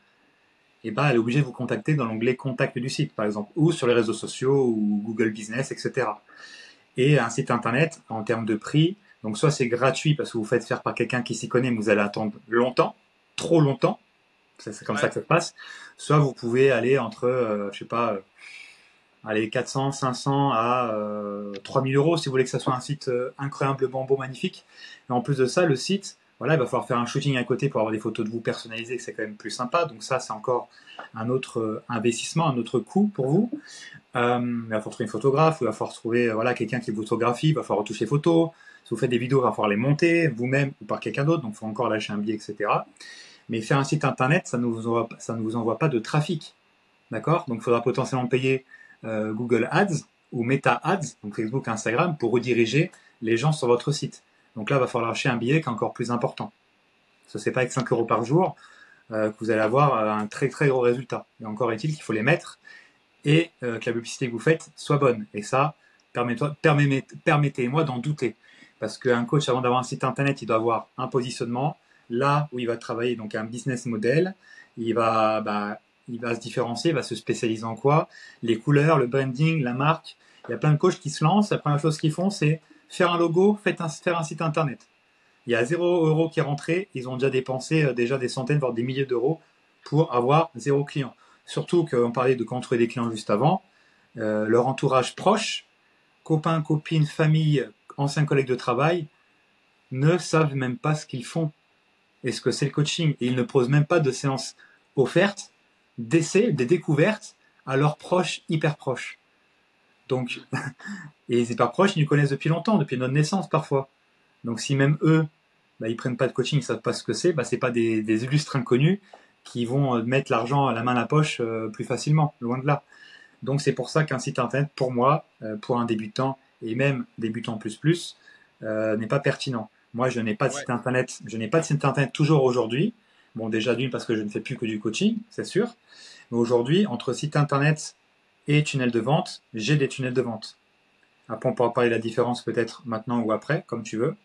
et bah elle est obligée de vous contacter dans l'onglet contact du site par exemple, ou sur les réseaux sociaux ou Google Business, etc. Et un site internet en termes de prix, donc soit c'est gratuit parce que vous faites faire par quelqu'un qui s'y connaît, mais vous allez attendre longtemps, trop longtemps, c'est comme ça Ouais. que ça se passe, soit vous pouvez aller entre, je sais pas, allez, 400, 500 à 3000 euros si vous voulez que ça soit un site incroyablement beau, magnifique. Et en plus de ça, le site, voilà, il va falloir faire un shooting à côté pour avoir des photos de vous personnalisées, c'est quand même plus sympa. Donc ça, c'est encore un autre investissement, un autre coût pour vous. Il va falloir trouver une photographe, il va falloir trouver voilà, quelqu'un qui vous photographie, il va falloir retoucher les photos. Si vous faites des vidéos, il va falloir les monter vous-même ou par quelqu'un d'autre, donc il faut encore lâcher un billet, etc. Mais faire un site internet, ça ne vous envoie pas de trafic. D'accord? Donc il faudra potentiellement payer Google Ads ou Meta Ads, donc Facebook, Instagram, pour rediriger les gens sur votre site. Donc là, il va falloir lâcher un billet qui est encore plus important. Ce n'est pas avec 5 euros par jour que vous allez avoir un très très gros résultat. Et encore est-il qu'il faut les mettre et que la publicité que vous faites soit bonne. Et ça, permettez-moi d'en douter. Parce qu'un coach, avant d'avoir un site internet, il doit avoir un positionnement, là où il va travailler, donc un business model, il va se différencier, il va se spécialiser en quoi? Les couleurs, le branding, la marque. Il y a plein de coachs qui se lancent, la première chose qu'ils font, c'est faire un logo, faire un site internet. Il y a 0 € qui est rentré, ils ont déjà dépensé déjà des centaines, voire des milliers d'euros pour avoir 0 client. Surtout qu'on parlait de construire des clients juste avant, leur entourage proche, copains, copines, famille, anciens collègues de travail, ne savent même pas ce qu'ils font et ce que c'est le coaching. Et ils ne posent même pas de séances offertes, d'essais, des découvertes à leurs proches hyper proches. Donc, et les hyper proches, ils nous connaissent depuis longtemps, depuis notre naissance parfois. Donc si même eux, ils prennent pas de coaching, ils savent pas ce que c'est pas des illustres inconnus qui vont mettre l'argent à la main à la poche plus facilement, loin de là. Donc c'est pour ça qu'un site internet, pour moi, pour un débutant, et même débutant plus, n'est pas pertinent. Moi, je n'ai pas de Ouais. site internet, je n'ai pas de site internet toujours aujourd'hui. Bon, déjà d'une parce que je ne fais plus que du coaching, c'est sûr. Mais aujourd'hui, entre site internet et tunnel de vente, j'ai des tunnels de vente. Après, on pourra parler de la différence peut-être maintenant ou après, comme tu veux.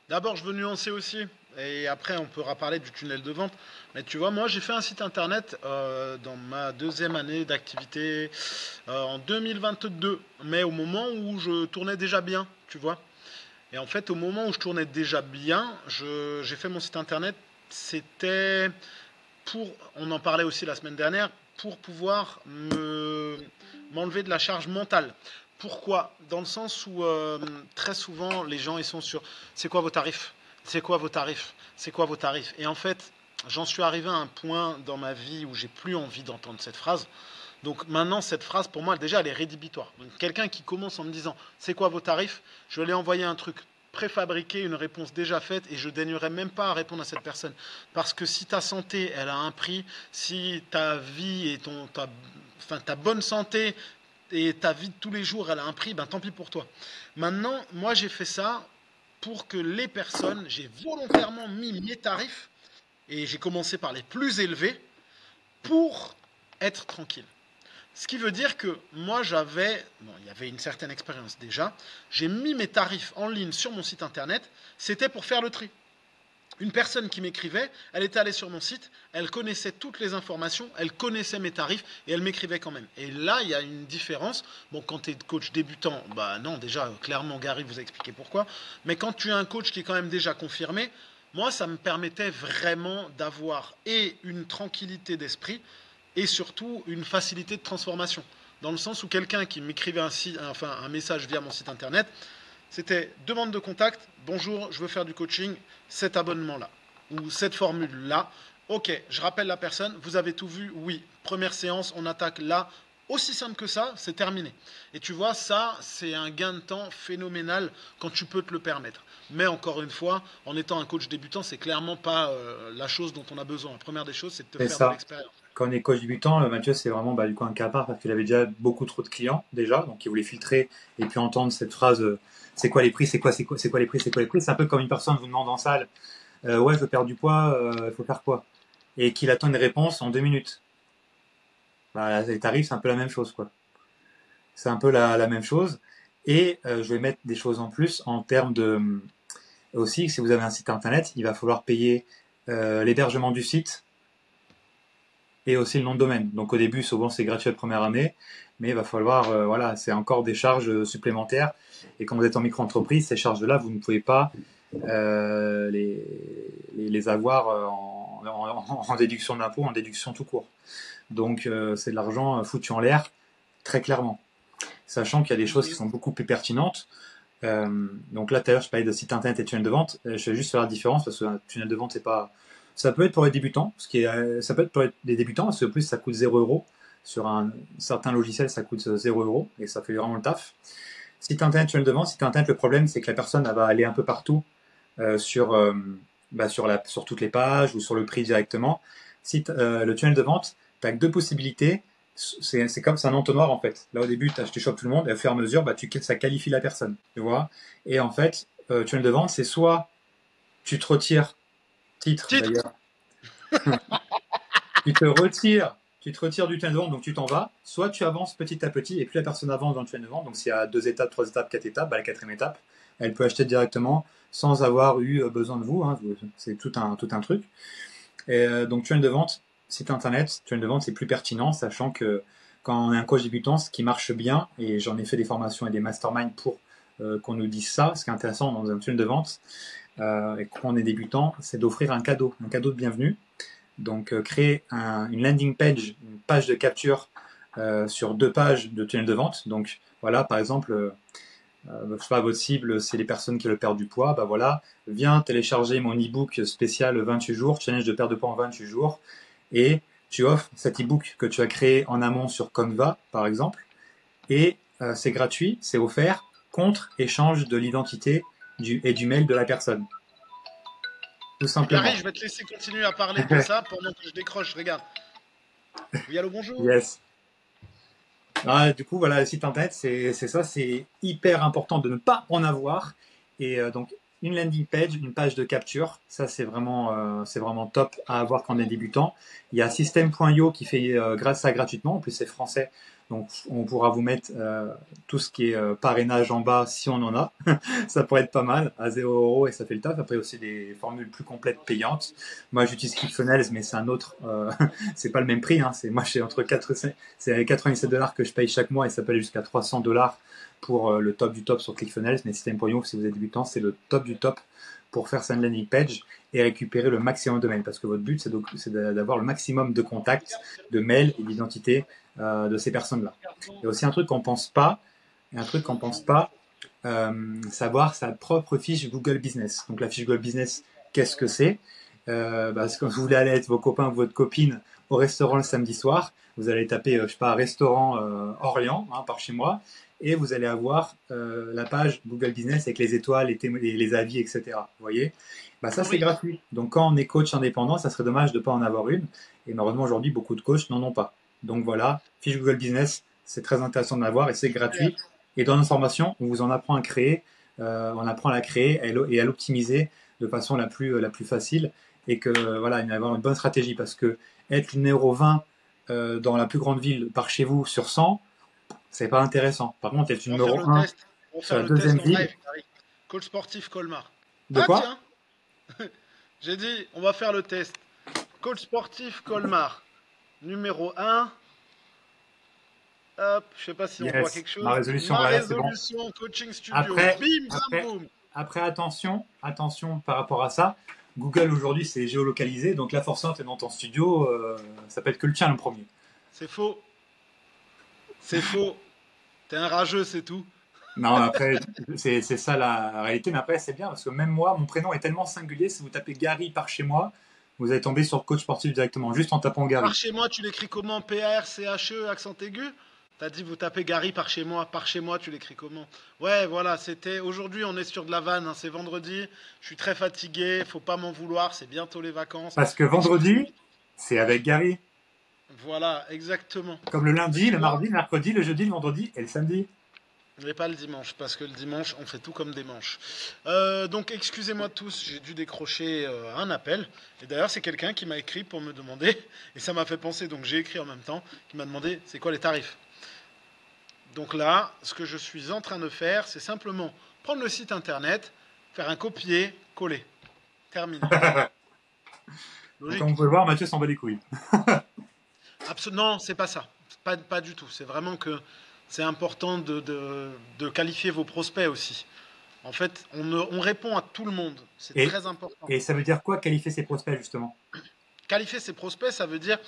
D'abord, je veux nuancer aussi. Et après, on pourra parler du tunnel de vente. Mais tu vois, moi, j'ai fait un site internet dans ma deuxième année d'activité en 2022. Mais au moment où je tournais déjà bien, tu vois. Et en fait, au moment où je tournais déjà bien, j'ai fait mon site internet. C'était pour, on en parlait aussi la semaine dernière, pour pouvoir m'enlever de la charge mentale. Pourquoi? Dans le sens où très souvent les gens ils sont sur c'est quoi vos tarifs? C'est quoi vos tarifs? C'est quoi vos tarifs? Et en fait, j'en suis arrivé à un point dans ma vie où j'ai plus envie d'entendre cette phrase. Donc maintenant, cette phrase, pour moi, déjà, elle est rédhibitoire. Donc quelqu'un qui commence en me disant c'est quoi vos tarifs? Je vais lui envoyer un truc préfabriqué, une réponse déjà faite, et je daignerai même pas à répondre à cette personne. Parce que si ta santé, elle a un prix, si ta vie et ta bonne santé et ta vie de tous les jours, elle a un prix, ben tant pis pour toi. Maintenant, moi, j'ai fait ça pour que les personnes, j'ai volontairement mis mes tarifs, et j'ai commencé par les plus élevés, pour être tranquille. Ce qui veut dire que moi il y avait une certaine expérience déjà, j'ai mis mes tarifs en ligne sur mon site internet, c'était pour faire le tri. Une personne qui m'écrivait, elle était allée sur mon site, elle connaissait toutes les informations, elle connaissait mes tarifs et elle m'écrivait quand même. Et là, il y a une différence. Bon, quand tu es coach débutant, bah non, déjà, clairement, Gary vous a expliqué pourquoi. Mais quand tu es un coach qui est quand même déjà confirmé, moi, ça me permettait vraiment d'avoir et une tranquillité d'esprit et surtout une facilité de transformation. Dans le sens où quelqu'un qui m'écrivait un message via mon site internet, c'était demande de contact, bonjour, je veux faire du coaching, cet abonnement-là, ou cette formule-là. Ok, je rappelle la personne, vous avez tout vu, oui, première séance, on attaque là. Aussi simple que ça, c'est terminé. Et tu vois, ça, c'est un gain de temps phénoménal quand tu peux te le permettre. Mais encore une fois, en étant un coach débutant, c'est clairement pas la chose dont on a besoin. La première des choses, c'est de te C'est faire de ça. l'expérience. Quand on est coach débutant, Mathieu, c'est vraiment du coup un cas à part parce qu'il avait déjà beaucoup trop de clients déjà, donc il voulait filtrer et puis entendre cette phrase c'est quoi les prix, c'est quoi les prix, c'est quoi les prix. C'est un peu comme une personne vous demande en salle ouais, je veux perdre du poids, il faut faire quoi? Et qu'il attend une réponse en 2 minutes. Bah, les tarifs, c'est un peu la même chose, quoi. C'est un peu la même chose. Et je vais mettre des choses en plus en termes de aussi, si vous avez un site internet, il va falloir payer l'hébergement du site et aussi le nom de domaine. Donc au début, souvent c'est gratuit la première année, mais il va falloir, voilà, c'est encore des charges supplémentaires. Et quand vous êtes en micro-entreprise, ces charges-là, vous ne pouvez pas les avoir en déduction d'impôt, en déduction tout court. Donc c'est de l'argent foutu en l'air, très clairement. Sachant qu'il y a des choses qui sont beaucoup plus pertinentes. Donc là, tout à l'heure, je parlais de site internet et tunnel de vente. Je vais juste faire la différence parce qu'un tunnel de vente, c'est pas. Ça peut être pour les débutants, ça peut être pour les débutants, parce que plus ça coûte 0 €. Sur un certain logiciel, ça coûte 0 € et ça fait vraiment le taf. Site internet, tunnel de vente, site internet, le problème, c'est que la personne elle va aller un peu partout sur toutes les pages ou sur le prix directement. Le tunnel de vente, tu as que deux possibilités. C'est comme c'est un entonnoir en fait. Là au début, tu chopes tout le monde et au fur et à mesure, ça qualifie la personne. Tu vois. Et en fait, tunnel de vente, c'est soit tu te retires, titre d'ailleurs, tu te retires du tunnel de vente, donc tu t'en vas, soit tu avances petit à petit, et plus la personne avance dans le tunnel de vente, donc s'il y a 2 étapes, 3 étapes, 4 étapes, bah, la quatrième étape, elle peut acheter directement sans avoir eu besoin de vous, hein, c'est tout un truc. Et donc tunnel de vente, site internet, tunnel de vente, c'est plus pertinent, sachant que quand on est un coach débutant, ce qui marche bien, et j'en ai fait des formations et des masterminds pour qu'on nous dise ça, ce qui est intéressant dans un tunnel de vente, et quand on est débutant, c'est d'offrir un cadeau de bienvenue. Donc créer une landing page, une page de capture sur 2 pages de tunnel de vente. Donc voilà, par exemple, je sais pas, votre cible, c'est les personnes qui veulent perdre du poids. Bah voilà, viens télécharger mon e-book spécial 28 jours, challenge de perte de poids en 28 jours. Et tu offres cet e-book que tu as créé en amont sur Canva, par exemple. Et c'est gratuit, c'est offert, contre échange de l'identité et du mail de la personne. Tout simplement. Gary, je vais te laisser continuer à parler de ça pendant que je décroche. Regarde. Oui, allô, bonjour. Yes. Ah, du coup, voilà, le site internet, c'est ça, c'est hyper important de ne pas en avoir. Et donc, une landing page, une page de capture, ça c'est vraiment top à avoir quand on est débutant. Il y a System.io qui fait ça gratuitement, en plus c'est français, donc on pourra vous mettre tout ce qui est parrainage en bas si on en a. Ça pourrait être pas mal, à 0 € et ça fait le taf. Après aussi des formules plus complètes payantes. Moi j'utilise ClickFunnels, mais c'est un autre, c'est pas le même prix. Hein. Moi j'ai entre 4 c'est 97 $ que je paye chaque mois et ça peut aller jusqu'à 300 $ pour le top du top sur ClickFunnels, mais System.io, si vous êtes débutant, c'est le top du top pour faire sa landing page et récupérer le maximum de mails. Parce que votre but, c'est d'avoir le maximum de contacts, de mails et d'identité de ces personnes-là. Il y a aussi un truc qu'on pense pas, savoir sa propre fiche Google Business. Donc la fiche Google Business, qu'est-ce que c'est? Quand vous voulez aller avec vos copains ou votre copine au restaurant le samedi soir, vous allez taper, je sais pas, restaurant Orléans, hein, par chez moi, et vous allez avoir la page Google Business avec les étoiles, les avis, etc. Vous voyez? Ça, c'est gratuit. Donc, quand on est coach indépendant, ça serait dommage de ne pas en avoir une. Et malheureusement, aujourd'hui, beaucoup de coachs n'en ont pas. Donc, voilà, fiche Google Business, c'est très intéressant de l'avoir et c'est gratuit. Et dans notre formation, on vous en apprend à créer, on apprend à la créer et à l'optimiser de façon la plus facile. Et que, voilà, avoir une bonne stratégie. Parce que être le numéro 20 dans la plus grande ville par chez vous sur 100, c'est pas intéressant. Par contre, être numéro 1 sur la deuxième ville. Coach sportif Colmar. De quoi? Tiens. J'ai dit, on va faire le test. Coach sportif Colmar, numéro 1. Hop, je sais pas si on voit Yes, quelque ma chose. résolution, Ma voilà, c'est bon. résolution coaching studio. Après, Bim, bam, après, boum. après, attention par rapport à ça. Google aujourd'hui, c'est géolocalisé, donc là, forcément, tu es dans ton studio, ça peut être que le tien le premier. C'est faux. C'est faux. T'es un rageux, c'est tout. Non, après, c'est ça la réalité, mais après, c'est bien parce que même moi, mon prénom est tellement singulier, si vous tapez Gary par chez moi, vous allez tomber sur le coach sportif directement, juste en tapant Par Gary. chez moi, tu l'écris comment? P-A-R-C-H-E, accent aigu? T'as dit, vous tapez Gary par chez moi. Par chez moi, tu l'écris comment? Ouais, voilà, c'était. Aujourd'hui, on est sur de la vanne, hein, c'est vendredi. Je suis très fatigué, faut pas m'en vouloir, c'est bientôt les vacances. Parce que vendredi, c'est avec Gary, Voilà, exactement. comme le lundi, Tu le vois? mardi, le mercredi, le jeudi, le vendredi et le samedi. Mais pas le dimanche, parce que le dimanche, on fait tout comme des manches. Donc, excusez-moi tous, j'ai dû décrocher un appel. Et d'ailleurs, c'est quelqu'un qui m'a écrit pour me demander, et ça m'a fait penser, donc j'ai écrit en même temps, qui m'a demandé c'est quoi les tarifs. Donc là, ce que je suis en train de faire, c'est simplement prendre le site internet, faire un copier-coller. Terminé. Donc, comme vous Logique. pouvez voir, Mathieu s'en bat les couilles. Non, c'est pas ça. Pas du tout. C'est vraiment que c'est important de qualifier vos prospects aussi. En fait, on répond à tout le monde. C'est Et, très important. et ça veut dire quoi, qualifier ses prospects, justement? Qualifier ses prospects, ça veut dire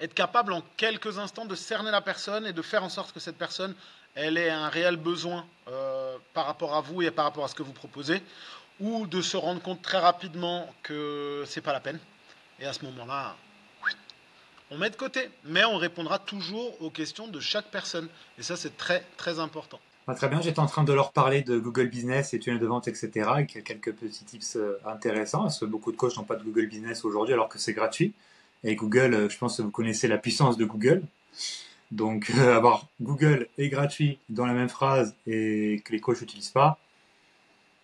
être capable en quelques instants de cerner la personne et de faire en sorte que cette personne, elle ait un réel besoin par rapport à vous et par rapport à ce que vous proposez, ou de se rendre compte très rapidement que c'est pas la peine. Et à ce moment-là, on met de côté, mais on répondra toujours aux questions de chaque personne. Et ça, c'est très très important. Ah, très bien, j'étais en train de leur parler de Google Business et tunnels de vente, etc. Et quelques petits tips intéressants, parce que beaucoup de coachs n'ont pas de Google Business aujourd'hui alors que c'est gratuit. Et Google, je pense que vous connaissez la puissance de Google. Donc avoir Google est gratuit dans la même phrase et que les coachs n'utilisent pas,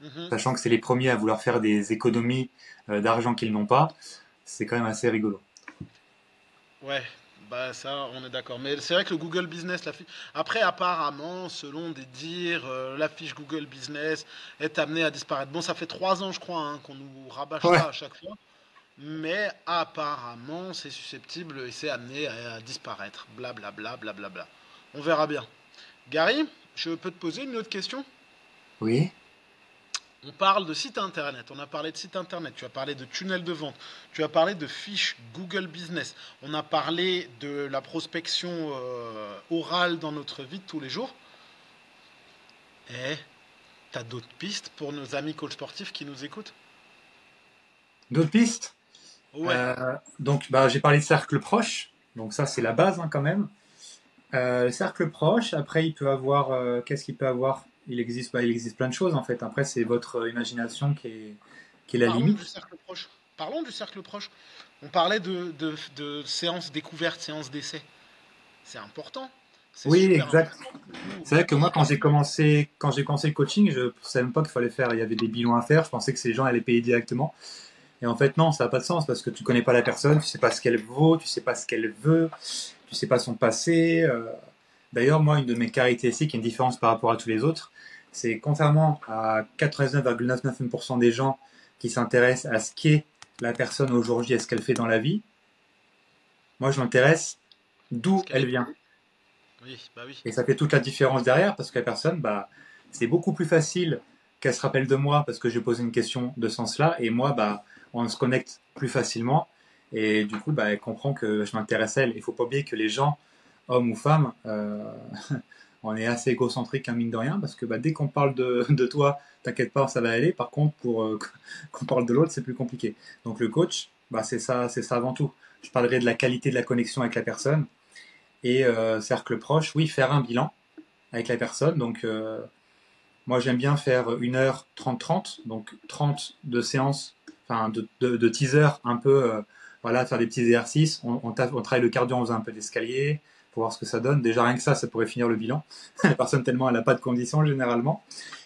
Mhm. sachant que c'est les premiers à vouloir faire des économies d'argent qu'ils n'ont pas, c'est quand même assez rigolo. Ouais, bah ça, on est d'accord. Mais c'est vrai que le Google Business, après, apparemment, selon des dires, la fiche Google Business est amenée à disparaître. Bon, ça fait 3 ans, je crois, hein, qu'on nous rabâche Ouais. ça à chaque fois. Mais apparemment, c'est susceptible et c'est amené à disparaître. Blablabla, blablabla. On verra bien. Gary, je peux te poser une autre question? Oui. On parle de site internet, on a parlé de site internet, tu as parlé de tunnel de vente, tu as parlé de fiches Google Business, on a parlé de la prospection orale dans notre vie de tous les jours. Et t'as d'autres pistes pour nos amis coachs sportifs qui nous écoutent? D'autres pistes? Ouais. Donc, bah, j'ai parlé de cercle proche. Donc ça, c'est la base hein, quand même. Le cercle proche, après, il peut avoir... qu'est-ce qu'il peut avoir? Il existe plein de choses en fait. Après, c'est votre imagination qui est la Parlons du limite. cercle proche. Parlons du cercle proche. On parlait de séances découvertes, séances d'essai. C'est important. C'est Oui, super exact. important que nous, C'est vrai que moi, chaque semaine. quand j'ai commencé le coaching, je ne savais même pas qu'il fallait faire. Il y avait des bilans à faire. Je pensais que ces gens allaient payer directement. Et en fait, non, ça n'a pas de sens parce que tu connais pas la personne, tu sais pas ce qu'elle vaut, tu sais pas ce qu'elle veut, tu sais pas son passé. D'ailleurs, moi, une de mes caractéristiques, qui est une différence par rapport à tous les autres, c'est contrairement à 99,99% des gens qui s'intéressent à ce qu'est la personne aujourd'hui, à ce qu'elle fait dans la vie, moi, je m'intéresse Parce d'où qu'elle elle est. vient. Oui, bah oui. Et ça fait toute la différence derrière parce que la personne, bah, c'est beaucoup plus facile qu'elle se rappelle de moi parce que j'ai posé une question de ce sens-là. Et moi, bah, on se connecte plus facilement. Et du coup, bah, elle comprend que je m'intéresse à elle. Il faut pas oublier que les gens, hommes ou femmes, on est assez égocentrique, hein, mine de rien, parce que bah, dès qu'on parle de toi, t'inquiète pas, ça va aller. Par contre, pour qu'on parle de l'autre, c'est plus compliqué. Donc le coach, bah, c'est ça avant tout. Je parlerai de la qualité de la connexion avec la personne. Et cercle proche, oui, faire un bilan avec la personne. Donc, moi, j'aime bien faire 1 heure 30-30, donc 30 de séances, enfin de teaser un peu, voilà, faire des petits exercices. On travaille le cardio en faisant un peu d'escalier pour voir ce que ça donne. Déjà, rien que ça pourrait finir le bilan. La personne, tellement elle n'a pas de conditions généralement.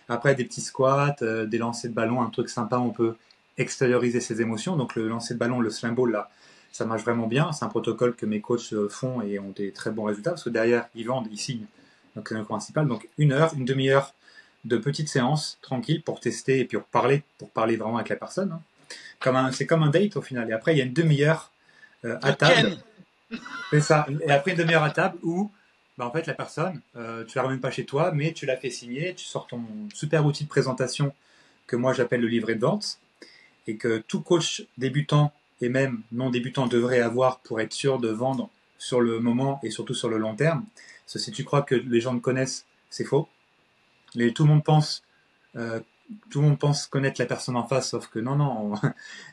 Après, des petits squats, des lancers de ballon, un truc sympa, on peut extérioriser ses émotions. Donc, le lancer de ballon, le slam ball, là, ça marche vraiment bien. C'est un protocole que mes coachs font et ont des très bons résultats parce que derrière, ils vendent, ils signent. Donc, c'est le principal. Donc, 1 heure, une demi-heure de petites séances tranquilles pour tester et puis pour parler vraiment avec la personne, hein. C'est comme un date au final. Et après, il y a une demi-heure à De table. Ken. C'est ça. Et après une demi-heure à table où, bah, en fait, la personne, tu la ramènes pas chez toi, mais tu la fais signer, tu sors ton super outil de présentation que moi j'appelle le livret de vente et que tout coach débutant et même non débutant devrait avoir pour être sûr de vendre sur le moment et surtout sur le long terme. Parce que si tu crois que les gens te connaissent, c'est faux. Tout le monde pense euh, tout le monde pense connaître la personne en face, sauf que non, non.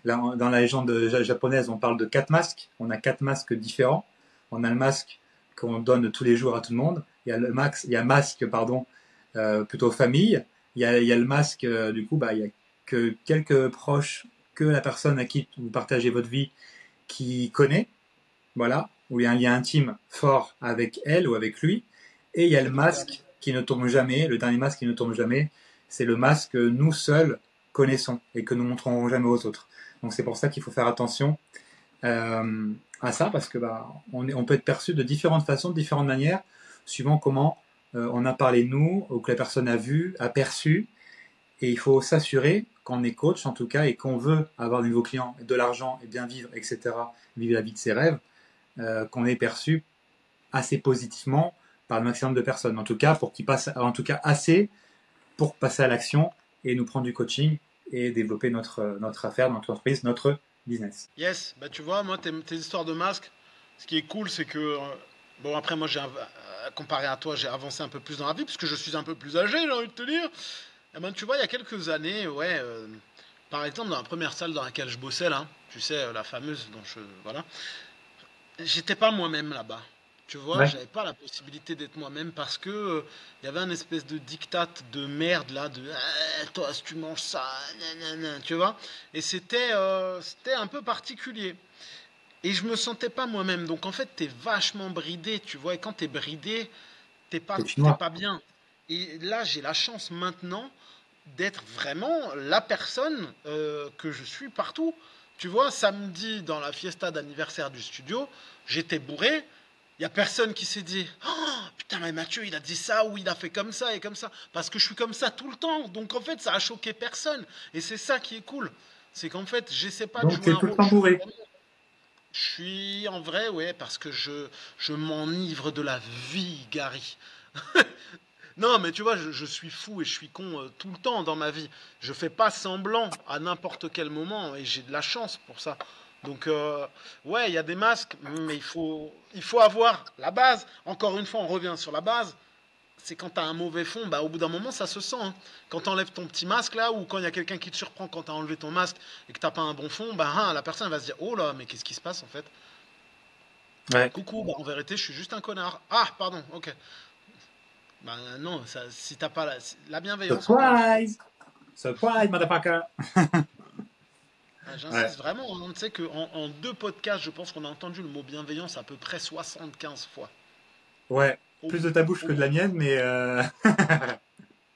Dans la légende japonaise, on parle de 4 masques. On a 4 masques différents. On a le masque qu'on donne tous les jours à tout le monde. Il y a masque, pardon, plutôt famille. Il y a le masque, du coup, bah, il y a que quelques proches, que la personne à qui vous partagez votre vie qui connaît, voilà, où il y a un lien intime fort avec elle ou avec lui. Et il y a le C'est le dernier. masque qui ne tombe jamais, le dernier masque qui ne tombe jamais, c'est le masque que nous seuls connaissons et que nous montrerons jamais aux autres. Donc c'est pour ça qu'il faut faire attention à ça, parce que bah, on peut être perçu de différentes façons, de différentes manières, suivant comment on a parlé de nous, ou que la personne a vu, a perçu. Et il faut s'assurer qu'on est coach, en tout cas, et qu'on veut avoir de nouveaux clients, de l'argent, et bien vivre, etc., vivre la vie de ses rêves, qu'on est perçu assez positivement par le maximum de personnes. En tout cas, pour qu'ils passent, en tout cas assez pour passer à l'action et nous prendre du coaching et développer notre affaire, notre entreprise, notre business. Yes, bah tu vois, moi, tes histoires de masques, ce qui est cool, c'est que. Bon, après, moi, comparé à toi, j'ai avancé un peu plus dans la vie, puisque je suis un peu plus âgé, j'ai envie de te dire. Et ben, tu vois, il y a quelques années, ouais, par exemple, dans la première salle dans laquelle je bossais, là, tu sais, la fameuse, dont je. Voilà. J'étais pas moi-même là-bas. Tu vois, Ouais. j'avais pas la possibilité d'être moi-même parce que il y avait un espèce de diktat de merde là, de ah, toi, si tu manges ça, nanana, tu vois. Et c'était un peu particulier. Et je me sentais pas moi-même. Donc en fait, t'es vachement bridé, tu vois. Et quand t'es bridé, C'est t'es chinois. pas bien. Et là, j'ai la chance maintenant d'être vraiment la personne que je suis partout. Tu vois, samedi, dans la fiesta d'anniversaire du studio, j'étais bourré. Il n'y a personne qui s'est dit oh, putain, mais Mathieu, il a dit ça ou il a fait comme ça et comme ça. Parce que je suis comme ça tout le temps. Donc en fait, ça a choqué personne. Et c'est ça qui est cool. C'est qu'en fait, j'essaie pas de Donc, jouer tu es un tout le rôle. temps bourré. Je suis en vrai, ouais, parce que je m'enivre de la vie, Gary. Non, mais tu vois, je suis fou et je suis con tout le temps dans ma vie. Je fais pas semblant à n'importe quel moment et j'ai de la chance pour ça. Donc, ouais, il y a des masques, mais il faut avoir la base. Encore une fois, on revient sur la base. C'est quand t'as un mauvais fond, bah, au bout d'un moment, ça se sent, hein. Quand t'enlèves ton petit masque là, ou quand il y a quelqu'un qui te surprend quand t'as enlevé ton masque et que t'as pas un bon fond, bah, hein, la personne va se dire oh là, mais qu'est-ce qui se passe en fait? Ouais. Coucou, bah, en vérité, je suis juste un connard. Ah, pardon, ok. Bah non, ça, si t'as pas la bienveillance, encore une fois. Surprise! Surprise, motherfucker! Ouais. J'insiste vraiment, hein, tu sais en 2 podcasts, je pense qu'on a entendu le mot bienveillance à peu près 75 fois. Ouais. Au, Plus de ta bouche au que de moins. la mienne, mais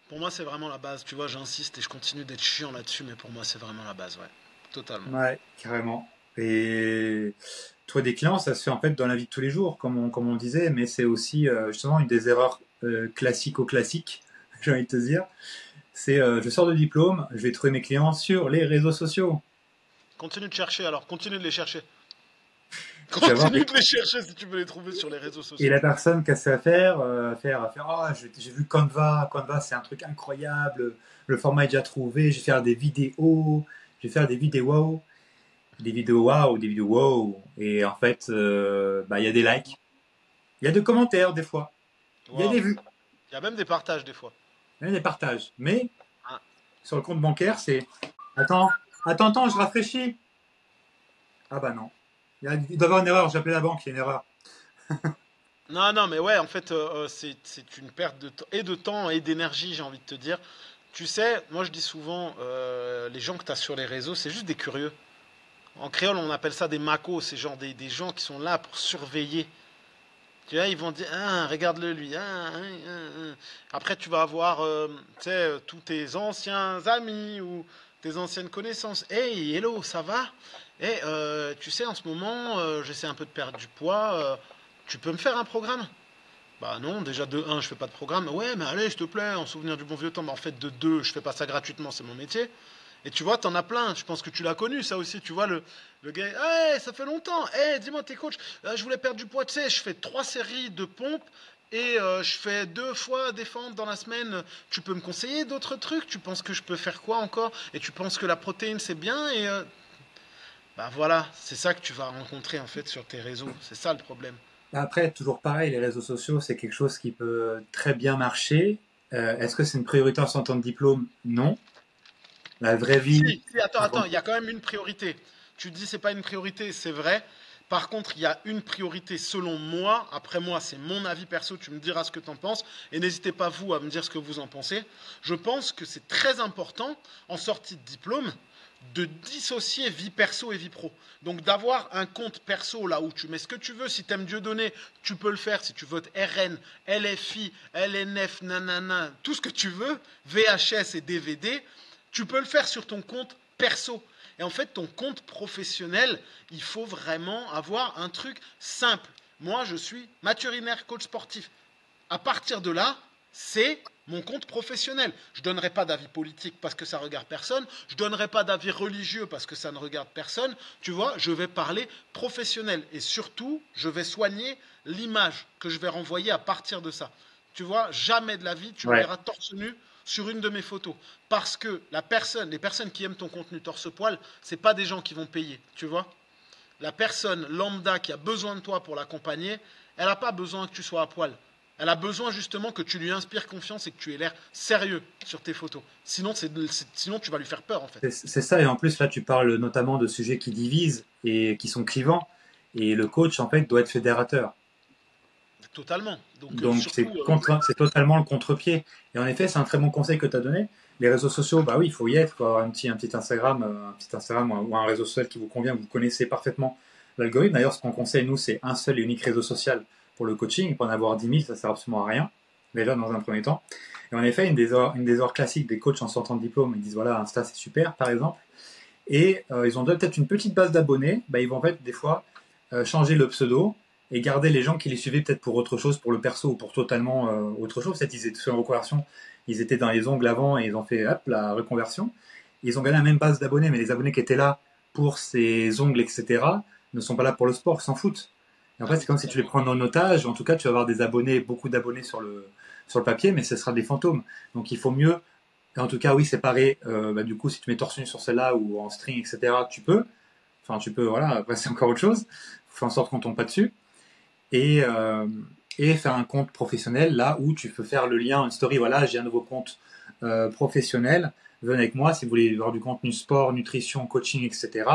Pour moi, c'est vraiment la base. Tu vois, j'insiste et je continue d'être chiant là-dessus, mais pour moi, c'est vraiment la base, ouais. Totalement. ouais, carrément. Et toi, des clients, ça se fait en fait dans la vie de tous les jours, comme on disait, mais c'est aussi justement une des erreurs classiques, j'ai envie de te dire. C'est je sors de diplôme, je vais trouver mes clients sur les réseaux sociaux. Continue de chercher alors, continue de les chercher. Tu vas voir Continue de les chercher si tu veux les trouver sur les réseaux et sociaux. la personne qui a ça à faire, oh, j'ai vu Canva c'est un truc incroyable, le format est déjà trouvé, je vais faire des vidéos, je vais faire des vidéos wow, et en fait, bah, il y a des likes, il y a des commentaires des fois, il y a Waouh. des vues, Il y a même des partages des fois. il y a des partages, mais Ah. sur le compte bancaire, c'est attends, attends, je rafraîchis. Ah bah non, il doit y avoir une erreur, j'ai appelé la banque, il y a une erreur. Non, non, mais ouais, en fait, c'est une perte de temps et d'énergie, j'ai envie de te dire. Tu sais, moi je dis souvent, les gens que tu as sur les réseaux, c'est juste des curieux. En créole, on appelle ça des macos, c'est genre des gens qui sont là pour surveiller. Tu vois, ils vont dire, ah, regarde-le lui. Après, tu vas avoir, tu sais, tous tes anciens amis ou tes anciennes connaissances. Hey, hello, ça va? Et tu sais, en ce moment, j'essaie un peu de perdre du poids. Tu peux me faire un programme? Bah non, déjà de un, je fais pas de programme. Ouais, mais allez, s'il te plaît, en souvenir du bon vieux temps. Bah en fait, de 2, je fais pas ça gratuitement, c'est mon métier. Et tu vois, t'en as plein. Je pense que tu l'as connu, ça aussi. Tu vois, le gars, hey, ça fait longtemps. Hey, dis-moi, t'es coach. Je voulais perdre du poids. Tu sais, je fais 3 séries de pompes et je fais 2 fois des fentes dans la semaine. Tu peux me conseiller d'autres trucs? Tu penses que je peux faire quoi encore? Et tu penses que la protéine, c'est bien? Et bah voilà, c'est ça que tu vas rencontrer en fait sur tes réseaux. C'est ça le problème. Après, toujours pareil, les réseaux sociaux, c'est quelque chose qui peut très bien marcher. Est-ce que c'est une priorité en sortant de diplôme? Non. La vraie vie, Si, attends, avant. attends, il y a quand même une priorité. Tu dis c'est pas une priorité, c'est vrai. Par contre, il y a une priorité selon moi. Après moi, c'est mon avis perso. Tu me diras ce que tu en penses. Et n'hésitez pas, vous, à me dire ce que vous en pensez. Je pense que c'est très important, en sortie de diplôme, de dissocier vie perso et vie pro. Donc d'avoir un compte perso là où tu mets ce que tu veux. Si tu aimes Dieu donné, tu peux le faire. Si tu votes RN, LFI, LNF, nanana, tout ce que tu veux, VHS et DVD, tu peux le faire sur ton compte perso. Et en fait, ton compte professionnel, il faut vraiment avoir un truc simple. Moi, je suis maturinaire coach sportif. À partir de là, c'est mon compte professionnel. Je ne donnerai pas d'avis politique parce que ça ne regarde personne. Je ne donnerai pas d'avis religieux parce que ça ne regarde personne. Tu vois, je vais parler professionnel. Et surtout, je vais soigner l'image que je vais renvoyer à partir de ça. Tu vois, jamais de la vie, tu me Ouais. verras torse nu sur une de mes photos. Parce que les personnes qui aiment ton contenu torse-poil, ce pas des gens qui vont payer. Tu vois, la personne lambda qui a besoin de toi pour l'accompagner, elle n'a pas besoin que tu sois à poil. Elle a besoin justement que tu lui inspires confiance et que tu aies l'air sérieux sur tes photos. Sinon, tu vas lui faire peur en fait. C'est ça, et en plus là tu parles notamment de sujets qui divisent et qui sont clivants, et le coach en fait doit être fédérateur. Totalement. Donc Donc surtout, c'est totalement le contre-pied. Et en effet, c'est un très bon conseil que tu as donné. Les réseaux sociaux, bah oui, il faut y être, il faut avoir un petit Instagram, ou un réseau social qui vous convient, vous connaissez parfaitement l'algorithme. D'ailleurs, ce qu'on conseille, nous, c'est un seul et unique réseau social pour le coaching. Pour en avoir 10 000, ça sert absolument à rien, déjà dans un premier temps. Et en effet, une des erreurs classiques des coachs en sortant de diplôme, ils disent voilà, Insta c'est super, par exemple. Et ils ont peut-être une petite base d'abonnés, bah, ils vont en fait des fois changer le pseudo et garder les gens qui les suivaient peut-être pour autre chose, pour le perso ou pour totalement autre chose. Peut-être ils étaient sur une reconversion, ils étaient dans les ongles avant et ils ont fait hop, la reconversion. Ils ont gagné la même base d'abonnés, mais les abonnés qui étaient là pour ces ongles, etc., ne sont pas là pour le sport, s'en foutent. Et en ah fait, oui, c'est comme si tu les totalement. prends en otage. En tout cas, tu vas avoir des abonnés, beaucoup d'abonnés sur le papier, mais ce sera des fantômes. Donc il faut mieux, et en tout cas, oui, séparer. Bah, du coup, si tu mets torse nu sur celle-là ou en string, etc., tu peux. Enfin, tu peux, voilà, après c'est encore autre chose. Faut en sorte qu'on tombe pas dessus. Et, euh, et faire un compte professionnel là où tu peux faire le lien, une story, voilà, j'ai un nouveau compte professionnel, venez avec moi si vous voulez voir du contenu sport, nutrition, coaching, etc.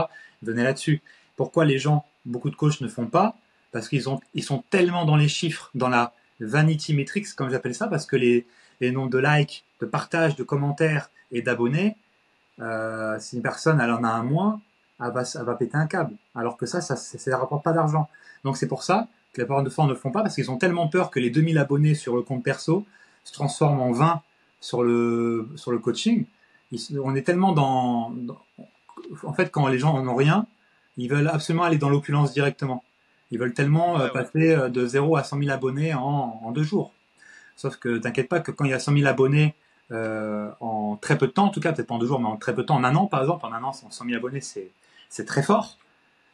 Venez là-dessus. Pourquoi les gens, beaucoup de coachs ne font pas? Parce ils sont tellement dans les chiffres, dans la vanity metrics, comme j'appelle ça, parce que les nombres de likes, de partages, de commentaires et d'abonnés, si une personne elle en a un moins, elle va péter un câble. Alors que ça rapporte pas d'argent. Donc c'est pour ça que la plupart de fois ne le font pas, parce qu'ils ont tellement peur que les 2000 abonnés sur le compte perso se transforment en 20 sur le coaching. On est tellement en fait, quand les gens en ont rien, ils veulent absolument aller dans l'opulence directement. Ils veulent tellement Ouais, ouais. passer de 0 à 100 000 abonnés en 2 jours. Sauf que t'inquiète pas que quand il y a 100 000 abonnés en très peu de temps, en tout cas peut-être pas en 2 jours, mais en très peu de temps, en un an par exemple, en un an, 100 000 abonnés, c'est très fort.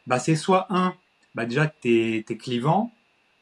Bah c'est soit bah déjà t'es clivant,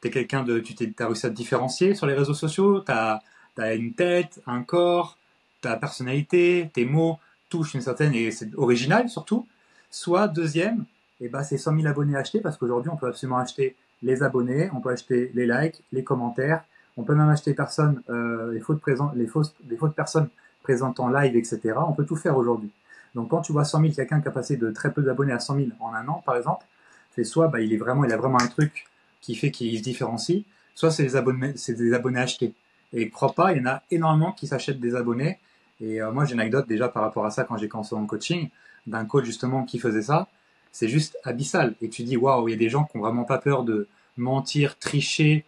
t'es quelqu'un t'as réussi à te différencier sur les réseaux sociaux, t'as une tête, un corps, ta personnalité, tes mots touchent une certaine et c'est original surtout. Soit deuxième, et bah c'est 100 000 abonnés achetés parce qu'aujourd'hui on peut absolument acheter les abonnés, on peut acheter les likes, les commentaires, on peut même acheter les fausses personnes présentant live, etc. On peut tout faire aujourd'hui. Donc quand tu vois 100 000, quelqu'un qui a passé de très peu d'abonnés à 100 000 en un an, par exemple, c'est soit bah, il a vraiment un truc qui fait qu'il se différencie, soit c'est des abonnés achetés. Et crois pas, il y en a énormément qui s'achètent des abonnés. Et moi j'ai une anecdote déjà par rapport à ça quand j'ai commencé mon coaching, d'un coach justement qui faisait ça. C'est juste abyssal. Et tu dis, waouh, il y a des gens qui ont vraiment pas peur de mentir, tricher,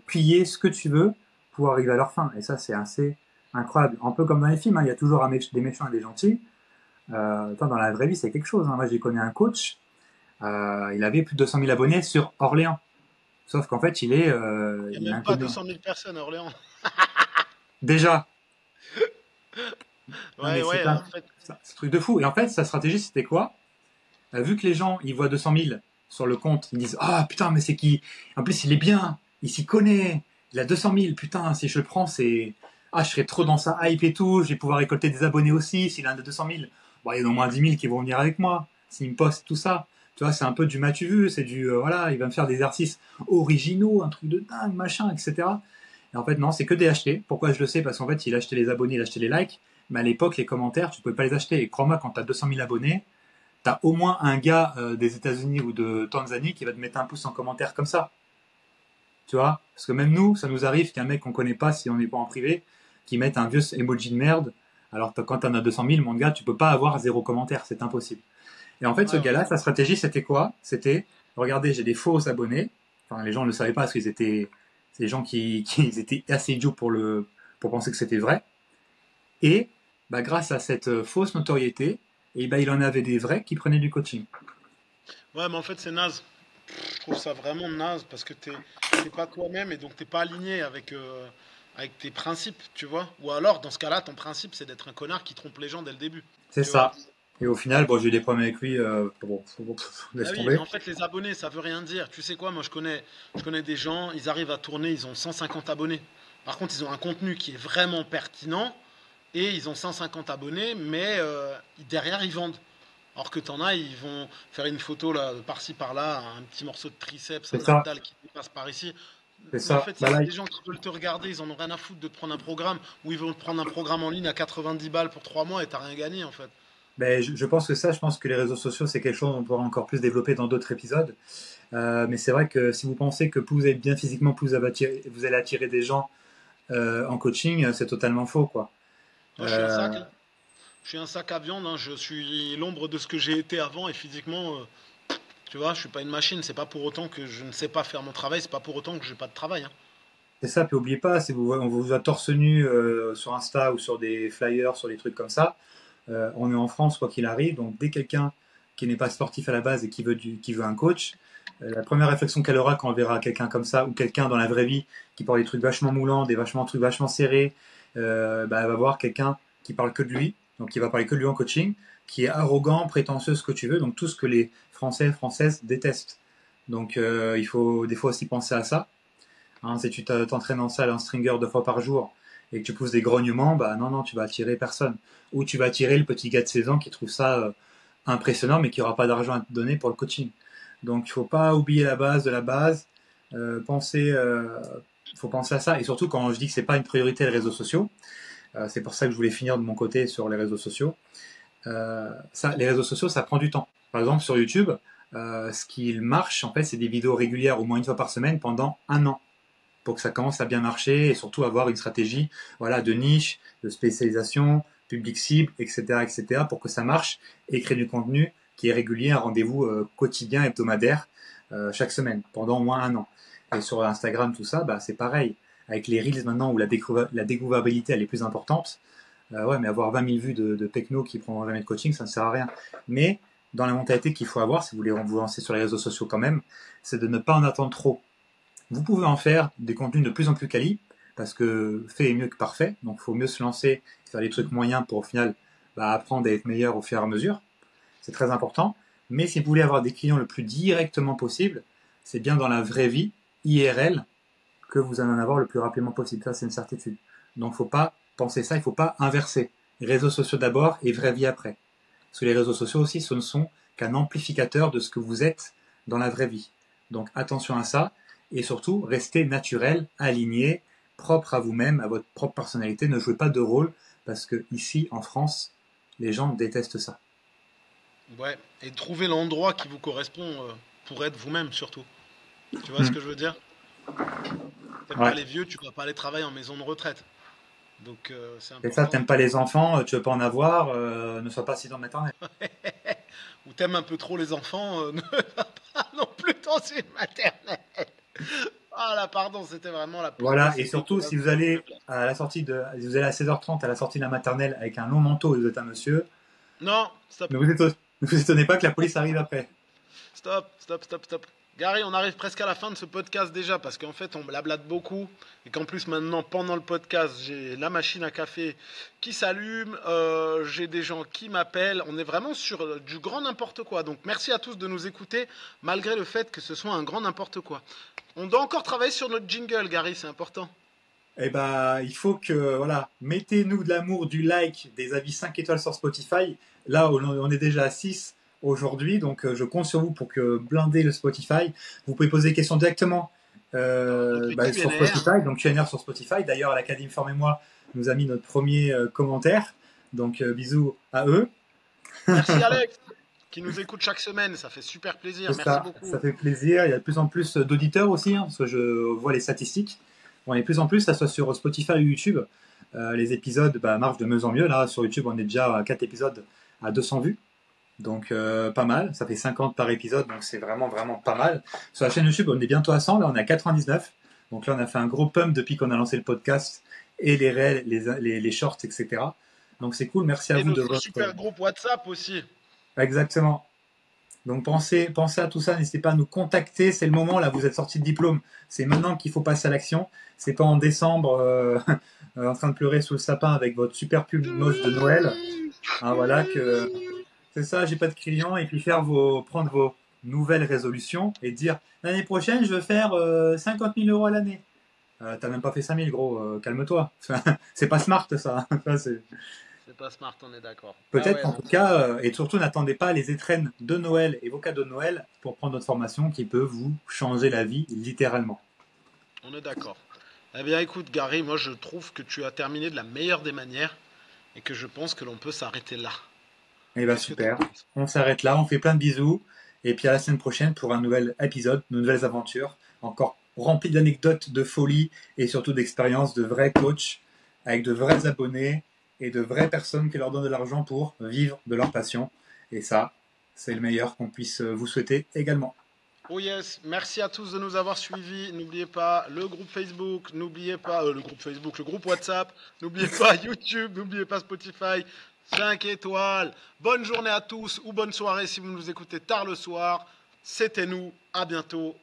plier ce que tu veux pour arriver à leur fin. Et ça, c'est assez incroyable. Un peu comme dans les films, hein, il y a toujours des méchants et des gentils. Dans la vraie vie, c'est quelque chose. Hein. Moi, j'ai connu un coach, il avait plus de 200 000 abonnés sur Orléans. Sauf qu'en fait, Il n'y a il est même pas inconnu. 200 000 personnes à Orléans. Déjà, Non, mais Ouais, ouais, en fait. c'est un truc de fou. Et en fait, sa stratégie, c'était quoi? Vu que les gens, ils voient 200 000 sur le compte, ils disent ah putain, mais c'est qui? En plus, il est bien, il s'y connaît, il a 200 000, putain, si je le prends, c'est. Ah, je serais trop dans sa hype et tout, je vais pouvoir récolter des abonnés aussi, s'il a 200 000. Bon, il y en a au moins 10 000 qui vont venir avec moi, s'il me poste tout ça. Tu vois, c'est un peu du m'as-tu vu, c'est du voilà, il va me faire des exercices originaux, un truc de dingue, machin, etc. Et en fait, non, c'est que des achetés. Pourquoi je le sais? Parce qu'en fait, il achetait les abonnés, il achetait les likes, mais à l'époque, les commentaires, tu ne pouvais pas les acheter. Et crois-moi, quand tu as 200 000 abonnés, t'as au moins un gars des États-Unis ou de Tanzanie qui va te mettre un pouce en commentaire comme ça. Tu vois? Parce que même nous, ça nous arrive qu'un mec qu'on connaît pas, si on n'est pas en privé, qui mette un vieux emoji de merde. Alors que quand t'en as 200 000, mon gars, tu peux pas avoir zéro commentaire, c'est impossible. Et en fait, ce Ouais, ouais. gars-là, sa stratégie, c'était quoi? C'était, regardez, j'ai des faux abonnés. Enfin, les gens ne le savaient pas parce qu'ils étaient, c'est des gens qui ils étaient assez idiots pour penser que c'était vrai. Et, bah, grâce à cette fausse notoriété, et bah, il en avait des vrais qui prenaient du coaching. Ouais, mais en fait, c'est naze. Je trouve ça vraiment naze parce que t'es pas toi-même et donc t'es pas aligné avec tes principes, tu vois. Ou alors, dans ce cas-là, ton principe, c'est d'être un connard qui trompe les gens dès le début, C'est tu vois. ça. Et au final, bon, j'ai eu des problèmes avec lui. Bon, Bah laisse oui, mais tomber. en fait, les abonnés, ça veut rien dire. Tu sais quoi, moi, je connais des gens, ils arrivent à tourner, ils ont 150 abonnés. Par contre, ils ont un contenu qui est vraiment pertinent et ils ont 150 abonnés, mais derrière, ils vendent. Alors que t'en as, ils vont faire une photo là, par-ci par-là, un petit morceau de triceps, C'est un ça. abdal qui passe par ici. C'est Mais en ça. fait, ça, Bah là, c'est des gens qui veulent te regarder, ils en ont rien à foutre de te prendre un programme, ou ils vont te prendre un programme en ligne à 90 balles pour 3 mois et t'as rien gagné en fait. ben, je pense que ça, je pense que les réseaux sociaux, c'est quelque chose qu'on pourra encore plus développer dans d'autres épisodes. Mais c'est vrai que si vous pensez que plus vous êtes bien physiquement, plus vous allez attirer des gens en coaching, c'est totalement faux, quoi. Moi, je suis un Euh, sac, hein. Je suis un sac à viande, hein. Je suis l'ombre de ce que j'ai été avant et physiquement, tu vois, je suis pas une machine. C'est pas pour autant que je ne sais pas faire mon travail, c'est pas pour autant que j'ai pas de travail, hein. c'est ça, puis oubliez pas, si on vous voit torse nu sur Insta ou sur des flyers, sur des trucs comme ça, on est en France quoi qu'il arrive, donc dès quelqu'un qui n'est pas sportif à la base et qui veut un coach, la première réflexion qu'elle aura quand on verra quelqu'un comme ça ou quelqu'un dans la vraie vie qui porte des trucs vachement moulants, des trucs vachement serrés, bah, elle va voir quelqu'un qui parle que de lui, donc qui va parler que de lui en coaching, qui est arrogant, prétentieux, ce que tu veux, donc tout ce que les Français et Françaises détestent. Donc il faut des fois aussi penser à ça. Hein, si tu t'entraînes en salle en stringer 2 fois par jour et que tu pousses des grognements, bah non, non, tu vas attirer personne. Ou tu vas attirer le petit gars de 16 ans qui trouve ça impressionnant mais qui aura pas d'argent à te donner pour le coaching. Donc il faut pas oublier la base de la base. Penser, faut penser à ça. Et surtout quand je dis que c'est pas une priorité les réseaux sociaux, c'est pour ça que je voulais finir de mon côté sur les réseaux sociaux. Les réseaux sociaux, ça prend du temps. Par exemple sur YouTube, ce qui marche en fait, c'est des vidéos régulières au moins une fois par semaine pendant un an pour que ça commence à bien marcher et surtout avoir une stratégie voilà, de niche, de spécialisation, public cible, etc., etc., pour que ça marche et créer du contenu qui est régulier, un rendez-vous quotidien, hebdomadaire, chaque semaine, pendant au moins un an. Et sur Instagram, tout ça, bah, c'est pareil. Avec les Reels maintenant où la découvrabilité elle est plus importante, ouais, mais avoir 20 000 vues de techno qui prendront jamais de coaching, ça ne sert à rien. Mais dans la mentalité qu'il faut avoir, si vous voulez vous lancer sur les réseaux sociaux quand même, c'est de ne pas en attendre trop. Vous pouvez en faire des contenus de plus en plus quali, parce que fait est mieux que parfait, donc il faut mieux se lancer, faire des trucs moyens pour au final bah, apprendre à être meilleur au fur et à mesure. C'est très important. Mais si vous voulez avoir des clients le plus directement possible, c'est bien dans la vraie vie, IRL, que vous allez en avoir le plus rapidement possible. Ça, c'est une certitude. Donc il ne faut pas penser ça, il ne faut pas inverser. Réseaux sociaux d'abord et vraie vie après. Parce que les réseaux sociaux aussi, ce ne sont qu'un amplificateur de ce que vous êtes dans la vraie vie. Donc attention à ça. Et surtout, restez naturel, aligné, propre à vous-même, à votre propre personnalité. Ne jouez pas de rôle parce que ici, en France, les gens détestent ça. Ouais, et trouver l'endroit qui vous correspond pour être vous-même surtout. Tu vois ce Hmm. que je veux dire? T'aimes pas Ouais. les vieux, tu vas pas aller travailler en maison de retraite. Donc c'est Et ça, important. t'aimes pas les enfants, tu veux pas en avoir, ne sois pas assis maternelle. Ou t'aimes un peu trop les enfants, ne va pas non plus dans une maternelle. Ah là, pardon, c'était vraiment la plus Voilà. grosse Et et surtout, dégueulasse si vous blague. allez à la sortie si vous allez à 16h30 à la sortie de la maternelle avec un long manteau et vous êtes un monsieur, Non, stop, ne vous étonnez pas que la police arrive après. stop, stop, stop, stop. Gary, on arrive presque à la fin de ce podcast déjà parce qu'en fait on blablate beaucoup et qu'en plus maintenant pendant le podcast j'ai la machine à café qui s'allume, j'ai des gens qui m'appellent, on est vraiment sur du grand n'importe quoi. Donc merci à tous de nous écouter malgré le fait que ce soit un grand n'importe quoi. On doit encore travailler sur notre jingle, Gary, c'est important. Eh ben, il faut que, voilà, mettez-nous de l'amour, du like, des avis 5 étoiles sur Spotify. Là, on est déjà à 6 aujourd'hui, donc je compte sur vous pour que blindez le Spotify. Vous pouvez poser des questions directement sur Spotify, donc Q&A sur Spotify. D'ailleurs, à l'Académie Formez-moi nous a mis notre premier commentaire, donc bisous à eux. Merci Alex, qui nous écoute chaque semaine, ça fait super plaisir, merci beaucoup. Ça fait plaisir, il y a de plus en plus d'auditeurs aussi, parce que je vois les statistiques. Bon, et de plus en plus, ça soit sur Spotify ou YouTube. Les épisodes marchent de mieux en mieux. Là, sur YouTube, on est déjà à 4 épisodes à 200 vues. Donc, pas mal. Ça fait 50 par épisode, donc c'est vraiment, vraiment pas mal. Sur la chaîne YouTube, on est bientôt à 100. Là, on est à 99. Donc là, on a fait un gros pump depuis qu'on a lancé le podcast et les réels, les shorts, etc. Donc, c'est cool. Merci à vous de votre... super groupe WhatsApp aussi. Exactement. Donc pensez à tout ça, n'hésitez pas à nous contacter, c'est le moment, là vous êtes sorti de diplôme, c'est maintenant qu'il faut passer à l'action, c'est pas en décembre en train de pleurer sous le sapin avec votre super pub moche de Noël, hein, voilà que c'est ça, j'ai pas de clients, et puis prendre vos nouvelles résolutions et dire l'année prochaine je veux faire 50 000 euros à l'année. T'as même pas fait 5 000 gros, calme-toi, c'est pas smart ça, c'est pas smart, on est d'accord. Peut-être qu'en tout cas, et surtout n'attendez pas les étrennes de Noël et vos cadeaux de Noël pour prendre notre formation qui peut vous changer la vie littéralement. On est d'accord. Eh bien écoute Gary, moi je trouve que tu as terminé de la meilleure des manières et que je pense que l'on peut s'arrêter là. Eh bien super, on s'arrête là, on fait plein de bisous et puis à la semaine prochaine pour un nouvel épisode, de nouvelles aventures, encore rempli d'anecdotes, de folie et surtout d'expériences de vrais coachs avec de vrais abonnés et de vraies personnes qui leur donnent de l'argent pour vivre de leur passion. Et ça, c'est le meilleur qu'on puisse vous souhaiter également. Oh yes, merci à tous de nous avoir suivis. N'oubliez pas le groupe Facebook, n'oubliez pas le groupe WhatsApp, n'oubliez pas YouTube, n'oubliez pas Spotify. 5 étoiles. Bonne journée à tous ou bonne soirée si vous nous écoutez tard le soir. C'était nous. À bientôt.